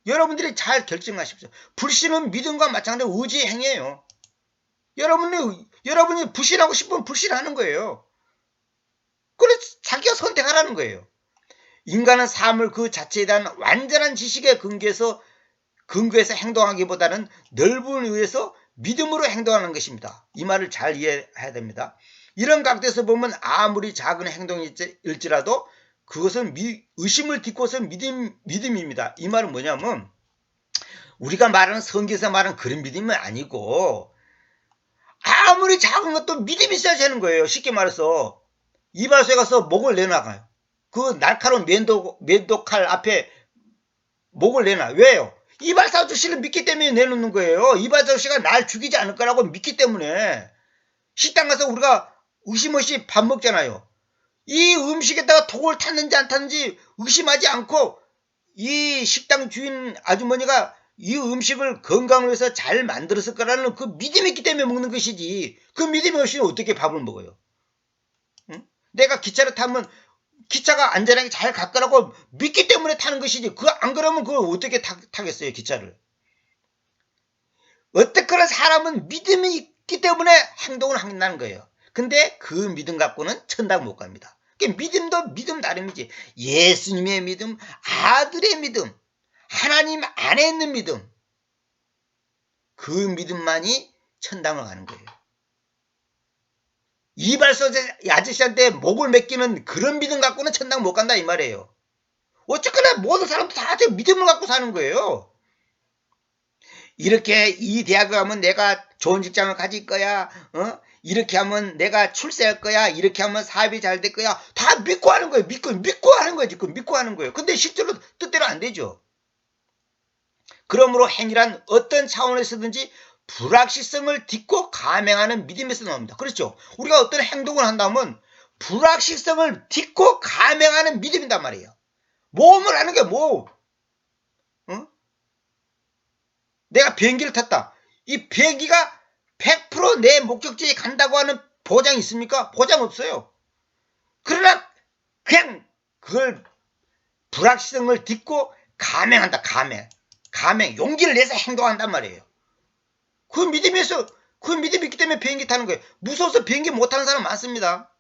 여러분들이 잘 결정하십시오. 불신은 믿음과 마찬가지로 의지의 행위예요. 여러분이 불신하고 싶으면 불신하는 거예요. 그래서 자기가 선택하라는 거예요. 인간은 삶을 그 자체에 대한 완전한 지식에 근거해서 행동하기보다는 넓은 의에서 믿음으로 행동하는 것입니다. 이 말을 잘 이해해야 됩니다. 이런 각도에서 보면 아무리 작은 행동일지라도 그것은 의심을 딛고서 믿음입니다. 이 말은 뭐냐면 우리가 말하는 성경에서 말하는 그런 믿음은 아니고 아무리 작은 것도 믿음이 있어야 되는 거예요. 쉽게 말해서 이발소에 가서 목을 내놔가요. 그 날카로운 면도칼 앞에 목을 내놔. 왜요? 이발사 아저씨를 믿기 때문에 내놓는 거예요. 이발사 아저씨가 날 죽이지 않을 거라고 믿기 때문에. 식당 가서 우리가 의심없이 밥 먹잖아요. 이 음식에다가 독을 탔는지 안 탔는지 의심하지 않고 이 식당 주인 아주머니가 이 음식을 건강을 위해서 잘 만들었을 거라는 그 믿음이 있기 때문에 먹는 것이지. 그 믿음이 없이는 어떻게 밥을 먹어요? 응? 내가 기차를 타면 기차가 안전하게 잘 갈 거라고 믿기 때문에 타는 것이지. 안 그러면 그걸 어떻게 타겠어요, 기차를. 어떻거나 사람은 믿음이 있기 때문에 행동을 한다는 거예요. 근데 그 믿음 갖고는 천당 못 갑니다. 믿음도 믿음 나름이지. 예수님의 믿음, 아들의 믿음, 하나님 안에 있는 믿음. 그 믿음만이 천당을 가는 거예요. 이발소 아저씨한테 목을 맡기는 그런 믿음 갖고는 천당 못 간다 이 말이에요. 어쨌거나 모든 사람도 다 믿음을 갖고 사는 거예요. 이렇게 이 대학을 가면 내가 좋은 직장을 가질 거야. 이렇게 하면 내가 출세할 거야. 이렇게 하면 사업이 잘 될 거야. 다 믿고 하는 거예요. 믿고 하는 거예요. 지금 믿고 하는 거예요. 근데 실제로 뜻대로 안 되죠. 그러므로 행위란 어떤 차원에서든지 불확실성을 딛고 감행하는 믿음에서 나옵니다. 그렇죠? 우리가 어떤 행동을 한다면 불확실성을 딛고 감행하는 믿음이란 말이에요. 모험을 하는 게 뭐? 내가 비행기를 탔다. 이 비행기가 100% 내 목적지에 간다고 하는 보장이 있습니까? 보장 없어요. 그러나 그냥 그걸 불확실성을 딛고 감행한다. 감행. 용기를 내서 행동한단 말이에요. 그 믿음이 있기 때문에 비행기 타는 거예요. 무서워서 비행기 못 타는 사람 많습니다.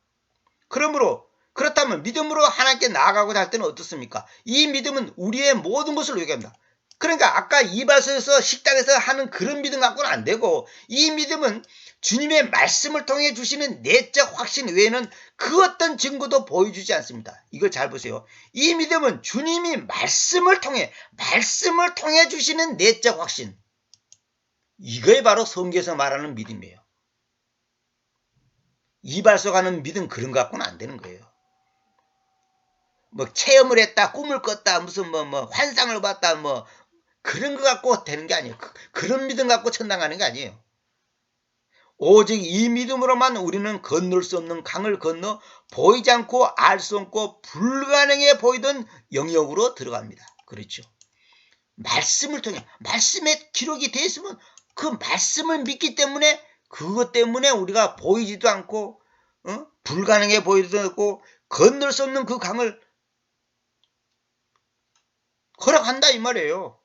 그렇다면 믿음으로 하나님께 나아가고자 할 때는 어떻습니까? 이 믿음은 우리의 모든 것을 얘기합니다. 그러니까 아까 이발소에서 식당에서 하는 그런 믿음 갖고는 안 되고 이 믿음은 주님의 말씀을 통해 주시는 내적 확신 외에는 그 어떤 증거도 보여주지 않습니다. 이걸 잘 보세요. 이 믿음은 주님이 말씀을 통해 주시는 내적 확신. 이거에 바로 성경에서 말하는 믿음이에요. 이발소 가는 믿음 그런 거 갖고는 안 되는 거예요. 뭐 체험을 했다, 꿈을 꿨다, 무슨 뭐 환상을 봤다, 뭐 그런 거 갖고 되는 게 아니에요. 그런 믿음 갖고 천당 가는 게 아니에요. 오직 이 믿음으로만 우리는 건널 수 없는 강을 건너 보이지 않고 알 수 없고 불가능해 보이던 영역으로 들어갑니다. 그렇죠. 말씀을 통해, 말씀에 기록이 되어 있으면 그 말씀을 믿기 때문에 그것 때문에 우리가 보이지도 않고 불가능해 보이지도 않고 건널 수 없는 그 강을 허락한다 이 말이에요.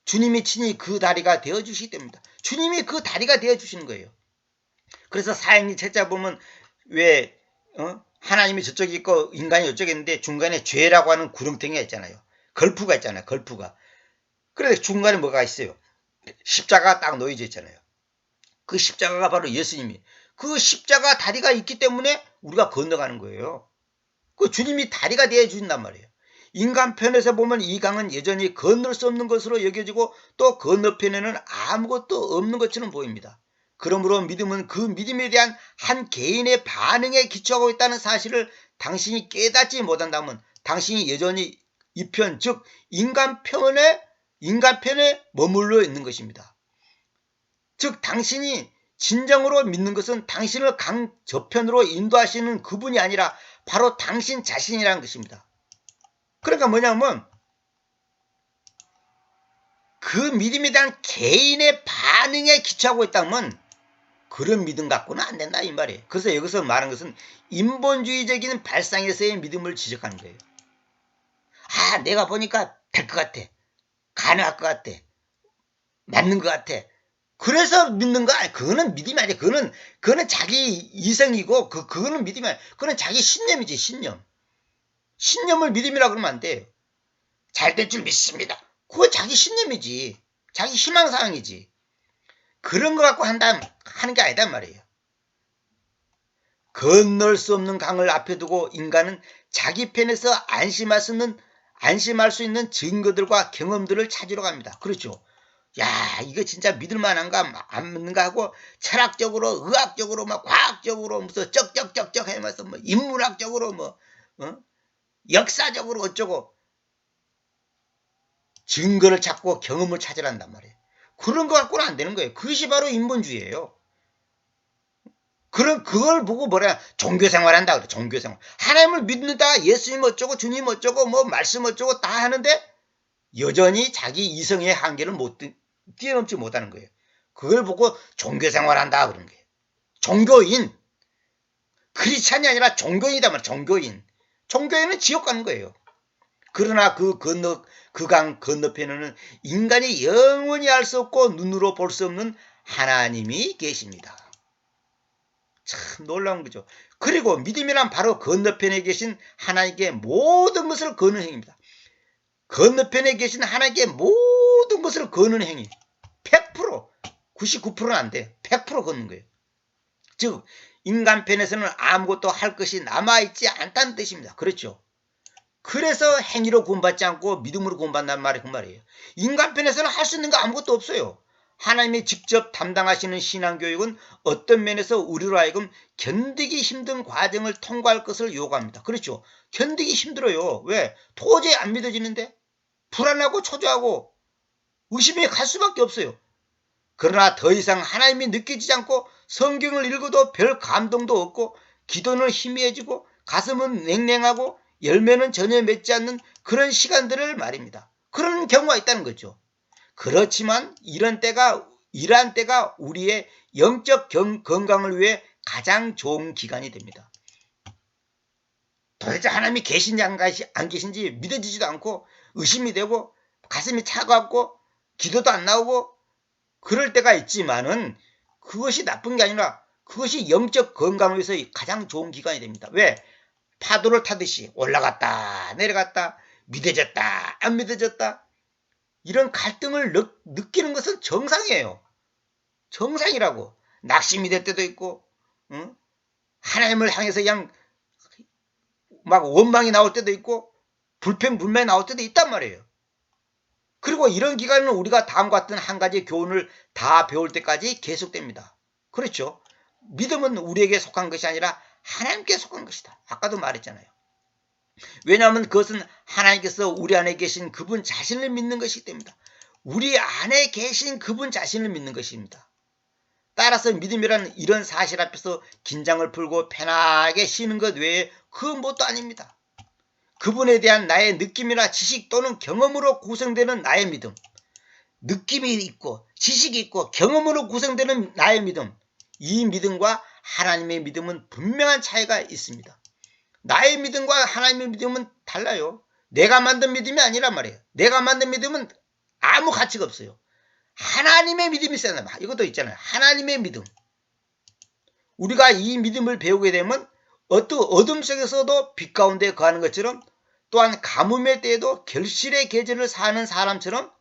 주님이 친히 그 다리가 되어주시기 때문이다. 주님이 그 다리가 되어주시는 거예요. 그래서 사행리 책자 보면 왜 하나님이 저쪽에 있고 인간이 이쪽에 있는데 중간에 죄라고 하는 구렁텅이가 있잖아요. 걸프가 있잖아요. 걸프가. 그래서 중간에 뭐가 있어요. 십자가가 딱 놓여져 있잖아요. 그 십자가가 바로 예수님이. 그 십자가 다리가 있기 때문에 우리가 건너가는 거예요. 그 주님이 다리가 되어주신단 말이에요. 인간 편에서 보면 이 강은 여전히 건널 수 없는 것으로 여겨지고 또 건너편에는 아무것도 없는 것처럼 보입니다. 그러므로 믿음은 그 믿음에 대한 한 개인의 반응에 기초하고 있다는 사실을 당신이 깨닫지 못한다면 당신이 여전히 이 편, 즉 인간 편에 머물러 있는 것입니다. 즉 당신이 진정으로 믿는 것은 당신을 강 저편으로 인도하시는 그분이 아니라 바로 당신 자신이라는 것입니다. 그러니까 뭐냐면 그 믿음에 대한 개인의 반응에 기초하고 있다면 그런 믿음 갖고는 안 된다 이 말이에요. 그래서 여기서 말하는 것은 인본주의적인 발상에서의 믿음을 지적하는 거예요. 아, 내가 보니까 될 것 같아. 가능할 것 같아. 맞는 것 같아. 그래서 믿는 거 아니, 그거는 믿음이 아니야. 그거는 자기 이성이고, 그거는 믿음이 아니야. 그거는 자기 신념이지, 신념. 신념을 믿음이라고 그러면 안 돼요. 잘 될 줄 믿습니다. 그거 자기 신념이지. 자기 희망사항이지. 그런 거 갖고 하는 게 아니단 말이에요. 건널 수 없는 강을 앞에 두고 인간은 자기 편에서 안심할 수 있는 증거들과 경험들을 찾으러 갑니다. 그렇죠. 야, 이거 진짜 믿을 만한가 안 믿는가 하고 철학적으로 의학적으로 막 과학적으로 무슨 쩍쩍쩍쩍 하면서 뭐 인문학적으로 뭐 역사적으로 어쩌고 증거를 찾고 경험을 찾으란단 말이에요. 그런 거 갖고는 안 되는 거예요. 그것이 바로 인본주의예요. 그걸 보고 뭐라 종교생활 한다 그래. 종교생활. 하나님을 믿는다. 예수님 어쩌고 주님 어쩌고 뭐 말씀 어쩌고 다 하는데 여전히 자기 이성의 한계를 뛰어넘지 못하는 거예요. 그걸 보고 종교생활한다 그런 거예요. 종교인. 크리스찬이 아니라 종교인이다 말이야. 종교인. 종교인은 지옥 가는 거예요. 그러나 그 강 건너편에는 인간이 영원히 알 수 없고 눈으로 볼 수 없는 하나님이 계십니다. 참 놀라운 거죠. 그리고 믿음이란 바로 건너편에 계신 하나님께 모든 것을 거는 행위입니다. 건너편에 계신 하나님께 모든 것을 거는 행위. 100%, 99%는 안 돼. 100% 걷는 거예요. 즉 인간 편에서는 아무것도 할 것이 남아있지 않다는 뜻입니다. 그렇죠. 그래서 행위로 구원받지 않고 믿음으로 구원받는다는 말이 그 말이에요. 인간 편에서는 할 수 있는 거 아무것도 없어요. 하나님이 직접 담당하시는 신앙교육은 어떤 면에서 우리로 하여금 견디기 힘든 과정을 통과할 것을 요구합니다. 그렇죠. 견디기 힘들어요. 왜? 도저히 안 믿어지는데 불안하고 초조하고 의심이 갈 수밖에 없어요. 그러나 더 이상 하나님이 느껴지지 않고 성경을 읽어도 별 감동도 없고 기도는 희미해지고 가슴은 냉랭하고 열매는 전혀 맺지 않는 그런 시간들을 말입니다. 그런 경우가 있다는 거죠. 그렇지만 이러한 때가 우리의 영적 건강을 위해 가장 좋은 기간이 됩니다. 도대체 하나님이 계신지 안 계신지 믿어지지도 않고 의심이 되고 가슴이 차갑고 기도도 안 나오고 그럴 때가 있지만은 그것이 나쁜 게 아니라 그것이 영적 건강을 위해서 가장 좋은 기간이 됩니다. 왜? 파도를 타듯이 올라갔다 내려갔다 믿어졌다 안 믿어졌다 이런 갈등을 느끼는 것은 정상이에요. 정상이라고. 낙심이 될 때도 있고 하나님을 향해서 그냥 막 원망이 나올 때도 있고 불평불만이 나올 때도 있단 말이에요. 그리고 이런 기간은 우리가 다음과 같은 한 가지 교훈을 다 배울 때까지 계속됩니다. 그렇죠. 믿음은 우리에게 속한 것이 아니라 하나님께 속한 것이다. 아까도 말했잖아요. 왜냐하면 그것은 하나님께서 우리 안에 계신 그분 자신을 믿는 것이기 때문입니다. 우리 안에 계신 그분 자신을 믿는 것입니다. 따라서 믿음이라는 이런 사실 앞에서 긴장을 풀고 편하게 쉬는 것 외에 그 무엇도 아닙니다. 그분에 대한 나의 느낌이나 지식 또는 경험으로 구성되는 나의 믿음, 느낌이 있고 지식이 있고 경험으로 구성되는 나의 믿음, 이 믿음과 하나님의 믿음은 분명한 차이가 있습니다. 나의 믿음과 하나님의 믿음은 달라요. 내가 만든 믿음이 아니란 말이에요. 내가 만든 믿음은 아무 가치가 없어요. 하나님의 믿음이 있어요. 이것도 있잖아요. 하나님의 믿음. 우리가 이 믿음을 배우게 되면 어떤 어둠 속에서도 빛 가운데 거하는 것처럼, 또한 가뭄의 때에도 결실의 계절을 사는 사람처럼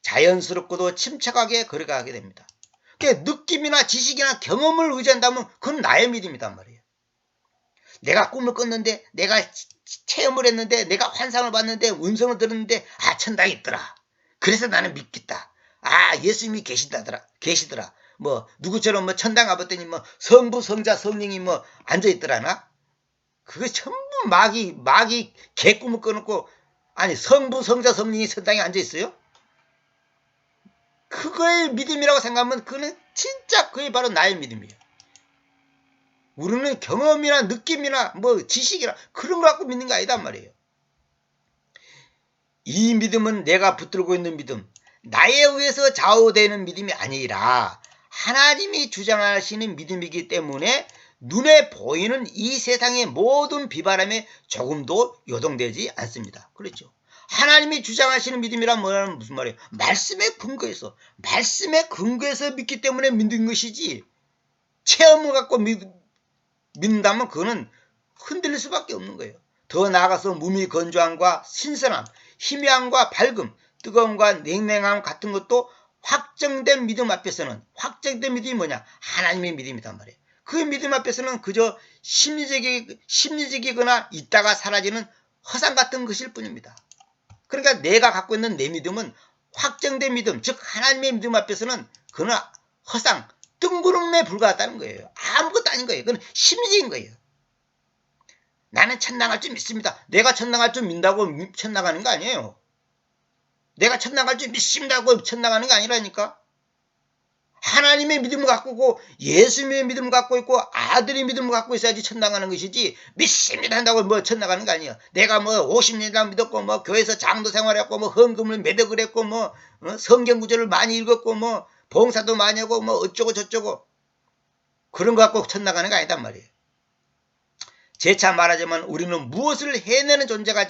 자연스럽고도 침착하게 걸어가게 됩니다. 그러니까 느낌이나 지식이나 경험을 의지한다면 그건 나의 믿음이단 말이에요. 내가 꿈을 꿨는데, 내가 체험을 했는데, 내가 환상을 봤는데, 음성을 들었는데, 아, 천당이 있더라. 그래서 나는 믿겠다. 아, 예수님이 계시더라. 뭐 누구처럼 뭐 천당 가봤더니 뭐 성부, 성자, 성령이 뭐 앉아 있더라나? 그거 전부 마귀 개꿈을 꿔놓고, 아니 성부, 성자, 성령이 천당에 앉아 있어요? 그거의 믿음이라고 생각하면 그는 진짜 그게 바로 나의 믿음이에요. 우리는 경험이나 느낌이나 뭐 지식이나 그런 거 갖고 믿는 게 아니단 말이에요. 이 믿음은 내가 붙들고 있는 믿음, 나에 의해서 좌우되는 믿음이 아니라 하나님이 주장하시는 믿음이기 때문에 눈에 보이는 이 세상의 모든 비바람에 조금도 요동되지 않습니다. 그렇죠? 하나님이 주장하시는 믿음이란 뭐라는 무슨 말이에요? 말씀에 근거해서 믿기 때문에 믿는 것이지, 체험을 갖고 믿는다면 그거는 흔들릴 수밖에 없는 거예요. 더 나아가서 몸이 건조함과 신선함, 희미함과 밝음, 뜨거움과 냉랭함 같은 것도 확정된 믿음 앞에서는, 확정된 믿음이 뭐냐? 하나님의 믿음이란 말이에요. 그 믿음 앞에서는 그저 심리적이거나 있다가 사라지는 허상 같은 것일 뿐입니다. 그러니까 내가 갖고 있는 내 믿음은 확정된 믿음, 즉 하나님의 믿음 앞에서는 그는 허상, 뜬구름에 불과하다는 거예요. 아무것도 아닌 거예요. 그건 심리적인 거예요. 나는 천당할 줄 믿습니다. 내가 천당할 줄 믿는다고 천당하는 거 아니에요. 내가 천당할 줄 믿습니다고 천당하는 게 아니라니까. 하나님의 믿음을 갖고 있고, 예수님의 믿음을 갖고 있고, 아들의 믿음을 갖고 있어야지 천당하는 것이지, 믿습니다 한다고 뭐 천당하는 거 아니에요. 내가 뭐 50년 믿었고, 뭐 교회에서 장도 생활했고, 뭐 헌금을 매덕을 했고, 뭐 성경 구절을 많이 읽었고, 뭐 봉사도 많이 하고, 뭐 어쩌고 저쩌고, 그런 거 갖고 천당하는 거 아니단 말이에요. 재차 말하자면 우리는 무엇을 해내는 존재가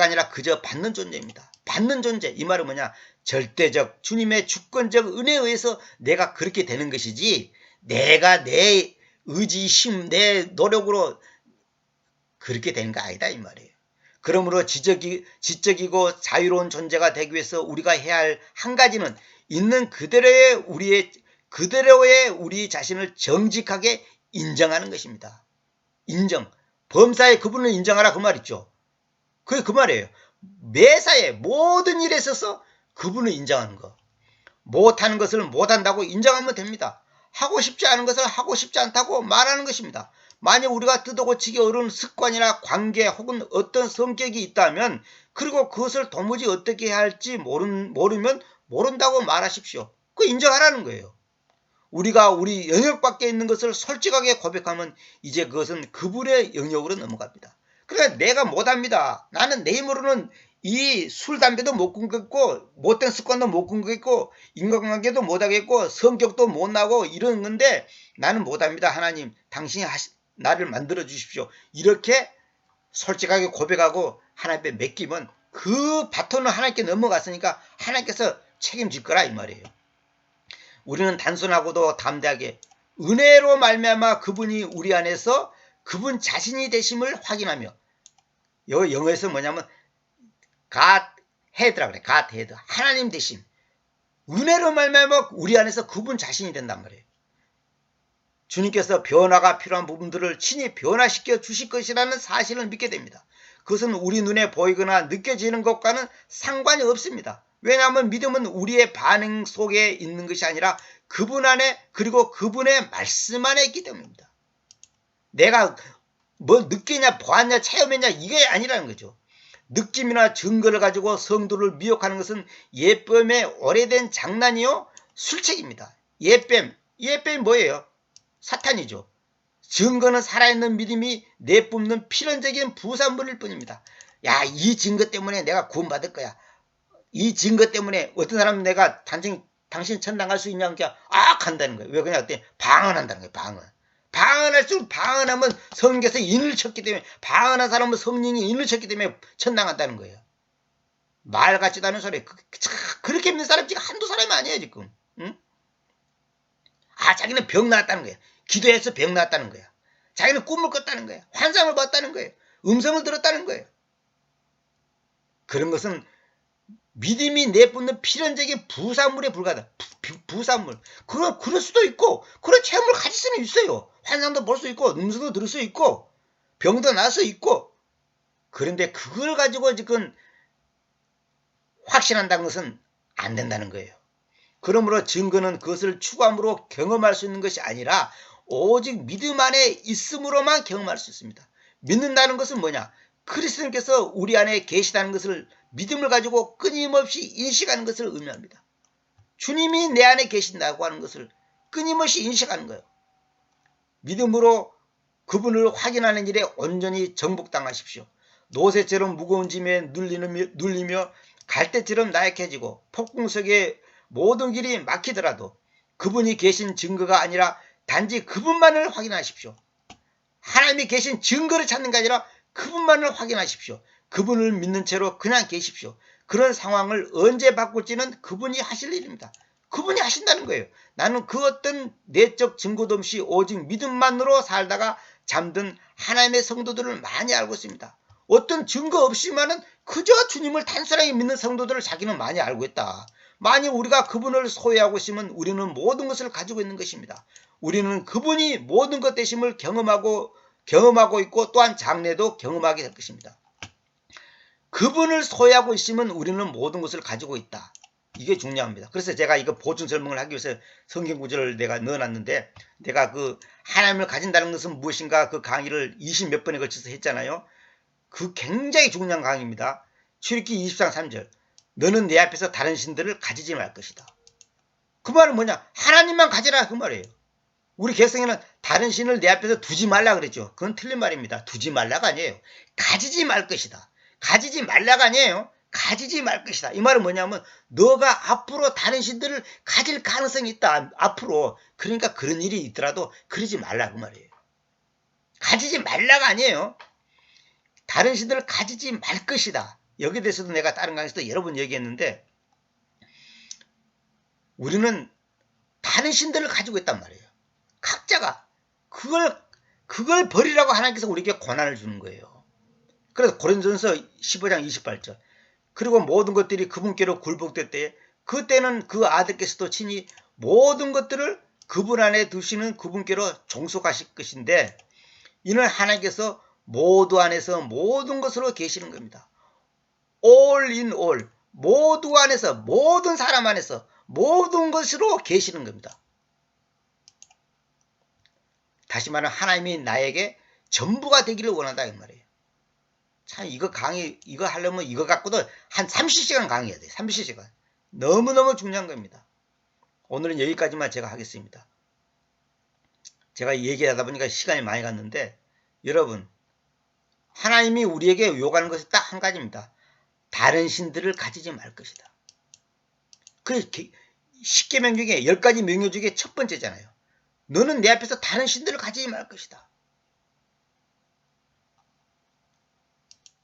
아니라 그저 받는 존재입니다. 받는 존재, 이 말은 뭐냐? 절대적 주님의 주권적 은혜에 의해서 내가 그렇게 되는 것이지, 내가 내 의지, 힘, 내 노력으로 그렇게 되는 거 아니다 이 말이에요. 그러므로 지적이고 자유로운 존재가 되기 위해서 우리가 해야 할 한 가지는 있는 그대로의 우리 자신을 정직하게 인정하는 것입니다. 인정. 범사에 그분을 인정하라 그 말 있죠. 그게 그 말이에요. 매사에 모든 일에 있어서 그분을 인정하는 거. 못하는 것을 못한다고 인정하면 됩니다. 하고 싶지 않은 것을 하고 싶지 않다고 말하는 것입니다. 만약 우리가 뜯어고치기 어려운 습관이나 관계 혹은 어떤 성격이 있다면, 그리고 그것을 도무지 어떻게 해야 할지 모르면 모른다고 말하십시오. 그거 인정하라는 거예요. 우리가 우리 영역 밖에 있는 것을 솔직하게 고백하면 이제 그것은 그분의 영역으로 넘어갑니다. 그러니까 내가 못합니다. 나는 내 힘으로는 이 술, 담배도 못 끊겠고, 못된 습관도 못 끊겠고, 인간관계도 못하겠고, 성격도 못 나고 이런 건데 나는 못합니다. 하나님, 당신이 나를 만들어 주십시오. 이렇게 솔직하게 고백하고 하나님께 맡기면 그 바톤은 하나님께 넘어갔으니까 하나님께서 책임질 거라 이 말이에요. 우리는 단순하고도 담대하게 은혜로 말미암아 그분이 우리 안에서 그분 자신이 되심을 확인하며, 영어에서 뭐냐면 God head라고 그래. God head. 하나님 되심. 은혜로 말미암아 우리 안에서 그분 자신이 된단 말이에요. 주님께서 변화가 필요한 부분들을 친히 변화시켜 주실 것이라는 사실을 믿게 됩니다. 그것은 우리 눈에 보이거나 느껴지는 것과는 상관이 없습니다. 왜냐하면 믿음은 우리의 반응 속에 있는 것이 아니라 그분 안에, 그리고 그분의 말씀 안에 있기 때문입니다. 내가 뭐 느끼냐 보았냐 체험했냐 이게 아니라는 거죠. 느낌이나 증거를 가지고 성도를 미혹하는 것은 예뱀의 오래된 장난이요 술책입니다. 예뱀이 뭐예요? 사탄이죠. 증거는 살아있는 믿음이 내뿜는 필연적인 부산물일 뿐입니다. 야, 이 증거 때문에 내가 구원받을 거야. 이 증거 때문에 어떤 사람은 내가 당신 천당 갈 수 있냐? 그러니까 간다는 거예요. 왜 그냥 그때 방언한다는 거예요. 방언할수록 방언하면 성경에서 인을 쳤기 때문에 방언한 사람은 성령이 인을 쳤기 때문에 천당 간다는 거예요. 말 같지도 않은 소리. 그렇게 믿는 사람이 지금 한두 사람이 아니에요 지금. 응? 자기는 병 나았다는 거야. 기도해서 병 나았다는 거야. 자기는 꿈을 꿨다는 거야. 환상을 봤다는 거예요. 음성을 들었다는 거예요. 그런 것은 믿음이 내뿜는 필연적인 부산물에 불과하다. 부산물. 그럴 수도 있고 그런 체험을 가질 수는 있어요. 환상도 볼 수 있고 음성도 들을 수 있고 병도 날 수 있고. 그런데 그걸 가지고 지금 확신한다는 것은 안 된다는 거예요. 그러므로 증거는 그것을 추구함으로 경험할 수 있는 것이 아니라 오직 믿음 안에 있음으로만 경험할 수 있습니다. 믿는다는 것은 뭐냐? 그리스도께서 우리 안에 계시다는 것을 믿음을 가지고 끊임없이 인식하는 것을 의미합니다. 주님이 내 안에 계신다고 하는 것을 끊임없이 인식하는 거예요. 믿음으로 그분을 확인하는 일에 온전히 정복당하십시오. 노새처럼 무거운 짐에 눌리며 갈대처럼 나약해지고 폭풍 속에 모든 길이 막히더라도 그분이 계신 증거가 아니라 단지 그분만을 확인하십시오. 하나님이 계신 증거를 찾는 게 아니라 그분만을 확인하십시오. 그분을 믿는 채로 그냥 계십시오. 그런 상황을 언제 바꿀지는 그분이 하실 일입니다. 그분이 하신다는 거예요. 나는 그 어떤 내적 증거도 없이 오직 믿음만으로 살다가 잠든 하나님의 성도들을 많이 알고 있습니다. 어떤 증거 없이만은 그저 주님을 단순하게 믿는 성도들을 자기는 많이 알고 있다. 만약 우리가 그분을 소유하고 있으면 우리는 모든 것을 가지고 있는 것입니다. 우리는 그분이 모든 것 되심을 경험하고 있고 또한 장래도 경험하게 될 것입니다. 그분을 소유하고 있으면 우리는 모든 것을 가지고 있다. 이게 중요합니다. 그래서 제가 이거 보충 설명을 하기 위해서 성경 구절을 내가 넣어놨는데, 내가 그 하나님을 가진다는 것은 무엇인가 그 강의를 20몇 번에 걸쳐서 했잖아요. 그 굉장히 중요한 강의입니다. 출애굽기 20장 3절. 너는 내 앞에서 다른 신들을 가지지 말 것이다. 그 말은 뭐냐? 하나님만 가지라 그 말이에요. 우리 개성에는 다른 신을 내 앞에서 두지 말라 그랬죠. 그건 틀린 말입니다. 두지 말라가 아니에요. 가지지 말 것이다. 가지지 말라가 아니에요. 가지지 말 것이다. 이 말은 뭐냐면 너가 앞으로 다른 신들을 가질 가능성이 있다. 앞으로. 그러니까 그런 일이 있더라도 그러지 말라 그 말이에요. 가지지 말라가 아니에요. 다른 신들을 가지지 말 것이다. 여기에 대해서도 내가 다른 강의에서도 여러 번 얘기했는데, 우리는 다른 신들을 가지고 있단 말이에요. 각자가 그걸 버리라고 하나님께서 우리에게 고난을 주는 거예요. 그래서 고린도전서 15장 28절. 그리고 모든 것들이 그분께로 굴복될 때에 그때는 그 아들께서도 친히 모든 것들을 그분 안에 두시는 그분께로 종속하실 것인데, 이는 하나님께서 모두 안에서 모든 것으로 계시는 겁니다. all in all. 모두 안에서, 모든 사람 안에서 모든 것으로 계시는 겁니다. 다시 말하면 하나님이 나에게 전부가 되기를 원한다 이 말이에요. 참 이거 하려면 이거 갖고도 한 30시간 강의해야 돼요. 30시간. 너무너무 중요한 겁니다. 오늘은 여기까지만 제가 하겠습니다. 제가 얘기하다 보니까 시간이 많이 갔는데, 여러분, 하나님이 우리에게 요구하는 것이 딱 한 가지입니다. 다른 신들을 가지지 말 것이다. 그 10계명 중에 10가지 명령 중에 첫 번째잖아요. 너는 내 앞에서 다른 신들을 가지지 말 것이다.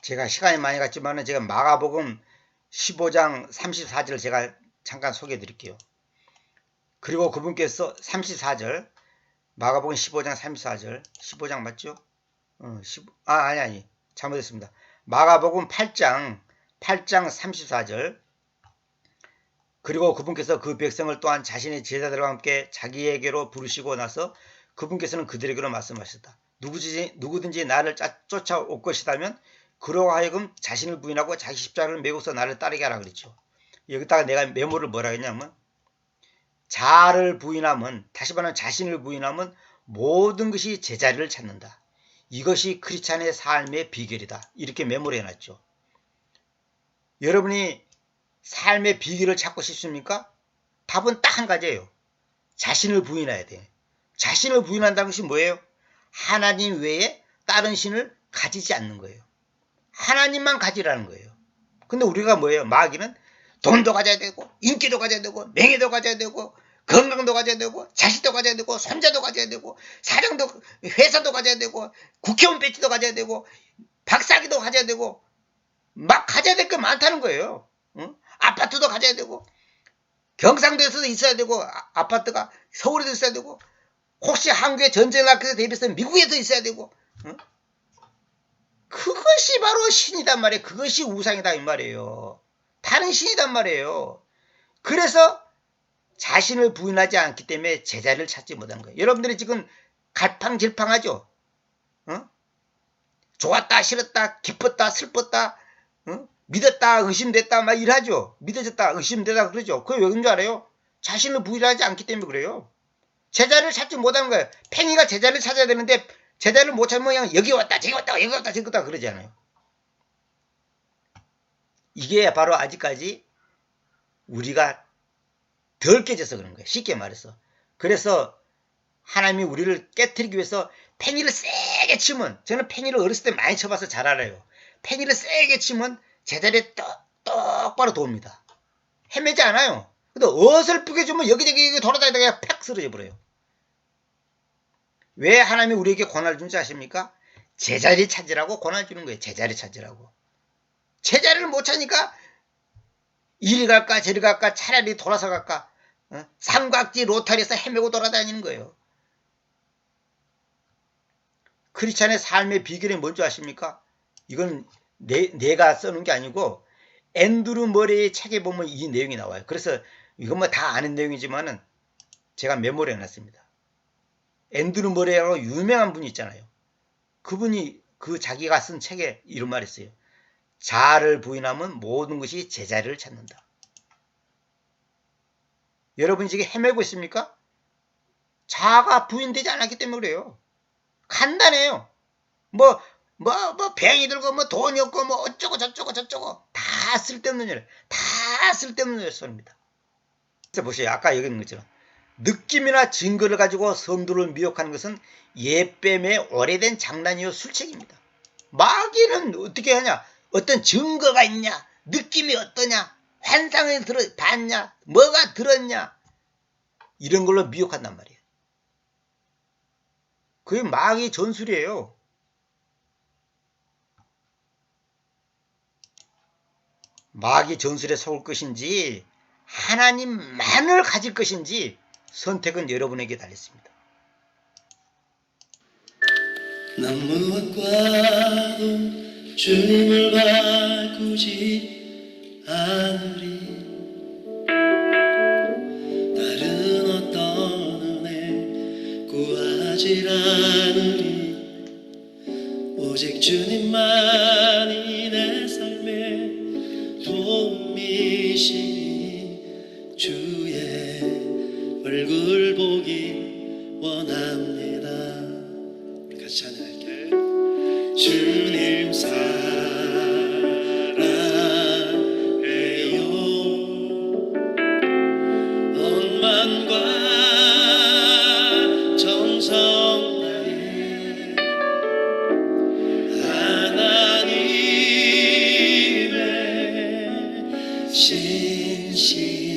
제가 시간이 많이 갔지만 제가 마가복음 15장 34절 제가 잠깐 소개해 드릴게요. 그리고 그분께서 34절, 마가복음 15장 34절, 15장 맞죠? 아니 잘못했습니다. 마가복음 8장 34절. 그리고 그분께서 그 백성을 또한 자신의 제자들과 함께 자기에게로 부르시고 나서 그분께서는 그들에게로 말씀하셨다. 누구든지 나를 쫓아올 것이라면 그로 하여금 자신을 부인하고 자기 십자가를 메고서 나를 따르게 하라 그랬죠. 여기다가 내가 메모를 뭐라 했냐면, 자아를 부인하면, 다시 말하면 자신을 부인하면 모든 것이 제자리를 찾는다. 이것이 크리스찬의 삶의 비결이다. 이렇게 메모를 해놨죠. 여러분이 삶의 비결을 찾고 싶습니까? 답은 딱 한 가지예요. 자신을 부인해야 돼. 자신을 부인한다는 것이 뭐예요? 하나님 외에 다른 신을 가지지 않는 거예요. 하나님만 가지라는 거예요. 근데 우리가 뭐예요? 마귀는 돈도 가져야 되고 인기도 가져야 되고 명예도 가져야 되고 건강도 가져야 되고 자식도 가져야 되고 손자도 가져야 되고 사장도 회사도 가져야 되고 국회의원 배지도 가져야 되고 박사기도 가져야 되고 막 가져야 될 게 많다는 거예요. 응? 아파트도 가져야 되고 경상도에서도 있어야 되고 아파트가 서울에도 있어야 되고 혹시 한국에 전쟁을 낳게 대비해서 미국에도 있어야 되고 응? 그것이 바로 신이단 말이에요. 그것이 우상이다 이 말이에요. 다른 신이단 말이에요. 그래서 자신을 부인하지 않기 때문에 제자를 찾지 못한 거예요. 여러분들이 지금 갈팡질팡하죠. 어? 좋았다 싫었다 기뻤다 슬펐다 어? 믿었다 의심됐다 막 이러죠. 믿어졌다 의심되다 그러죠. 그게 왜 그런 줄 알아요? 자신을 부인하지 않기 때문에 그래요. 제자를 찾지 못하는 거예요. 팽이가 제자를 찾아야 되는데 제자를 못 찾으면 그냥 여기 왔다 저기 왔다 여기 왔다 저기 왔다 그러잖아요. 이게 바로 아직까지 우리가 덜 깨져서 그런 거예요. 쉽게 말해서. 그래서 하나님이 우리를 깨트리기 위해서 팽이를 세게 치면, 저는 팽이를 어렸을 때 많이 쳐봐서 잘 알아요. 팽이를 세게 치면 제자리에 똑바로 도웁니다. 헤매지 않아요. 근데 어설프게 주면 여기저기 돌아다니다가 팍 쓰러져 버려요. 왜 하나님이 우리에게 권한을 준지 아십니까? 제자리 찾으라고 권한을 주는 거예요. 제자리 찾으라고. 제자리를 못 찾으니까 이리 갈까 저리 갈까 차라리 돌아서 갈까 삼각지 로타리에서 헤매고 돌아다니는 거예요. 크리스찬의 삶의 비결이 뭔지 아십니까? 이건 내가 써놓은 게 아니고 앤드루 머레이의 책에 보면 이 내용이 나와요. 그래서 이건 뭐 다 아는 내용이지만은 제가 메모를 해놨습니다. 앤드루 머레이라고 유명한 분이 있잖아요. 그분이 자기가 쓴 책에 이런 말이 있어요. 자아를 부인하면 모든 것이 제자리를 찾는다. 여러분이 지금 헤매고 있습니까? 자아가 부인되지 않았기 때문에 그래요. 간단해요. 뭐 병이 들고 뭐 돈이 없고 뭐 어쩌고 저쩌고 다 쓸데없는 일, 다 쓸데없는 일 소리입니다. 그래서 보세요. 아까 여기 있는 것처럼 느낌이나 증거를 가지고 성도를 미혹하는 것은 예뱀의 오래된 장난이요 술책입니다. 마귀는 어떻게 하냐? 어떤 증거가 있냐? 느낌이 어떠냐? 환상을 봤냐? 뭐가 들었냐? 이런 걸로 미혹한단 말이에요. 그게 마귀 전술이에요. 마귀 전술에 속을 것인지 하나님만을 가질 것인지 선택은 여러분에게 달렸습니다. 난 무엇과도 주님을 바꾸지 않으리. 다른 어떤 은혜 구하지 않으리. 오직 주님만이 내 삶의 도움이시니 주의 얼굴 보기 원합니다. 우리 같이 찬양할게요. 주님 사랑해요. 억만과 정성 다해 하나님의 신실하신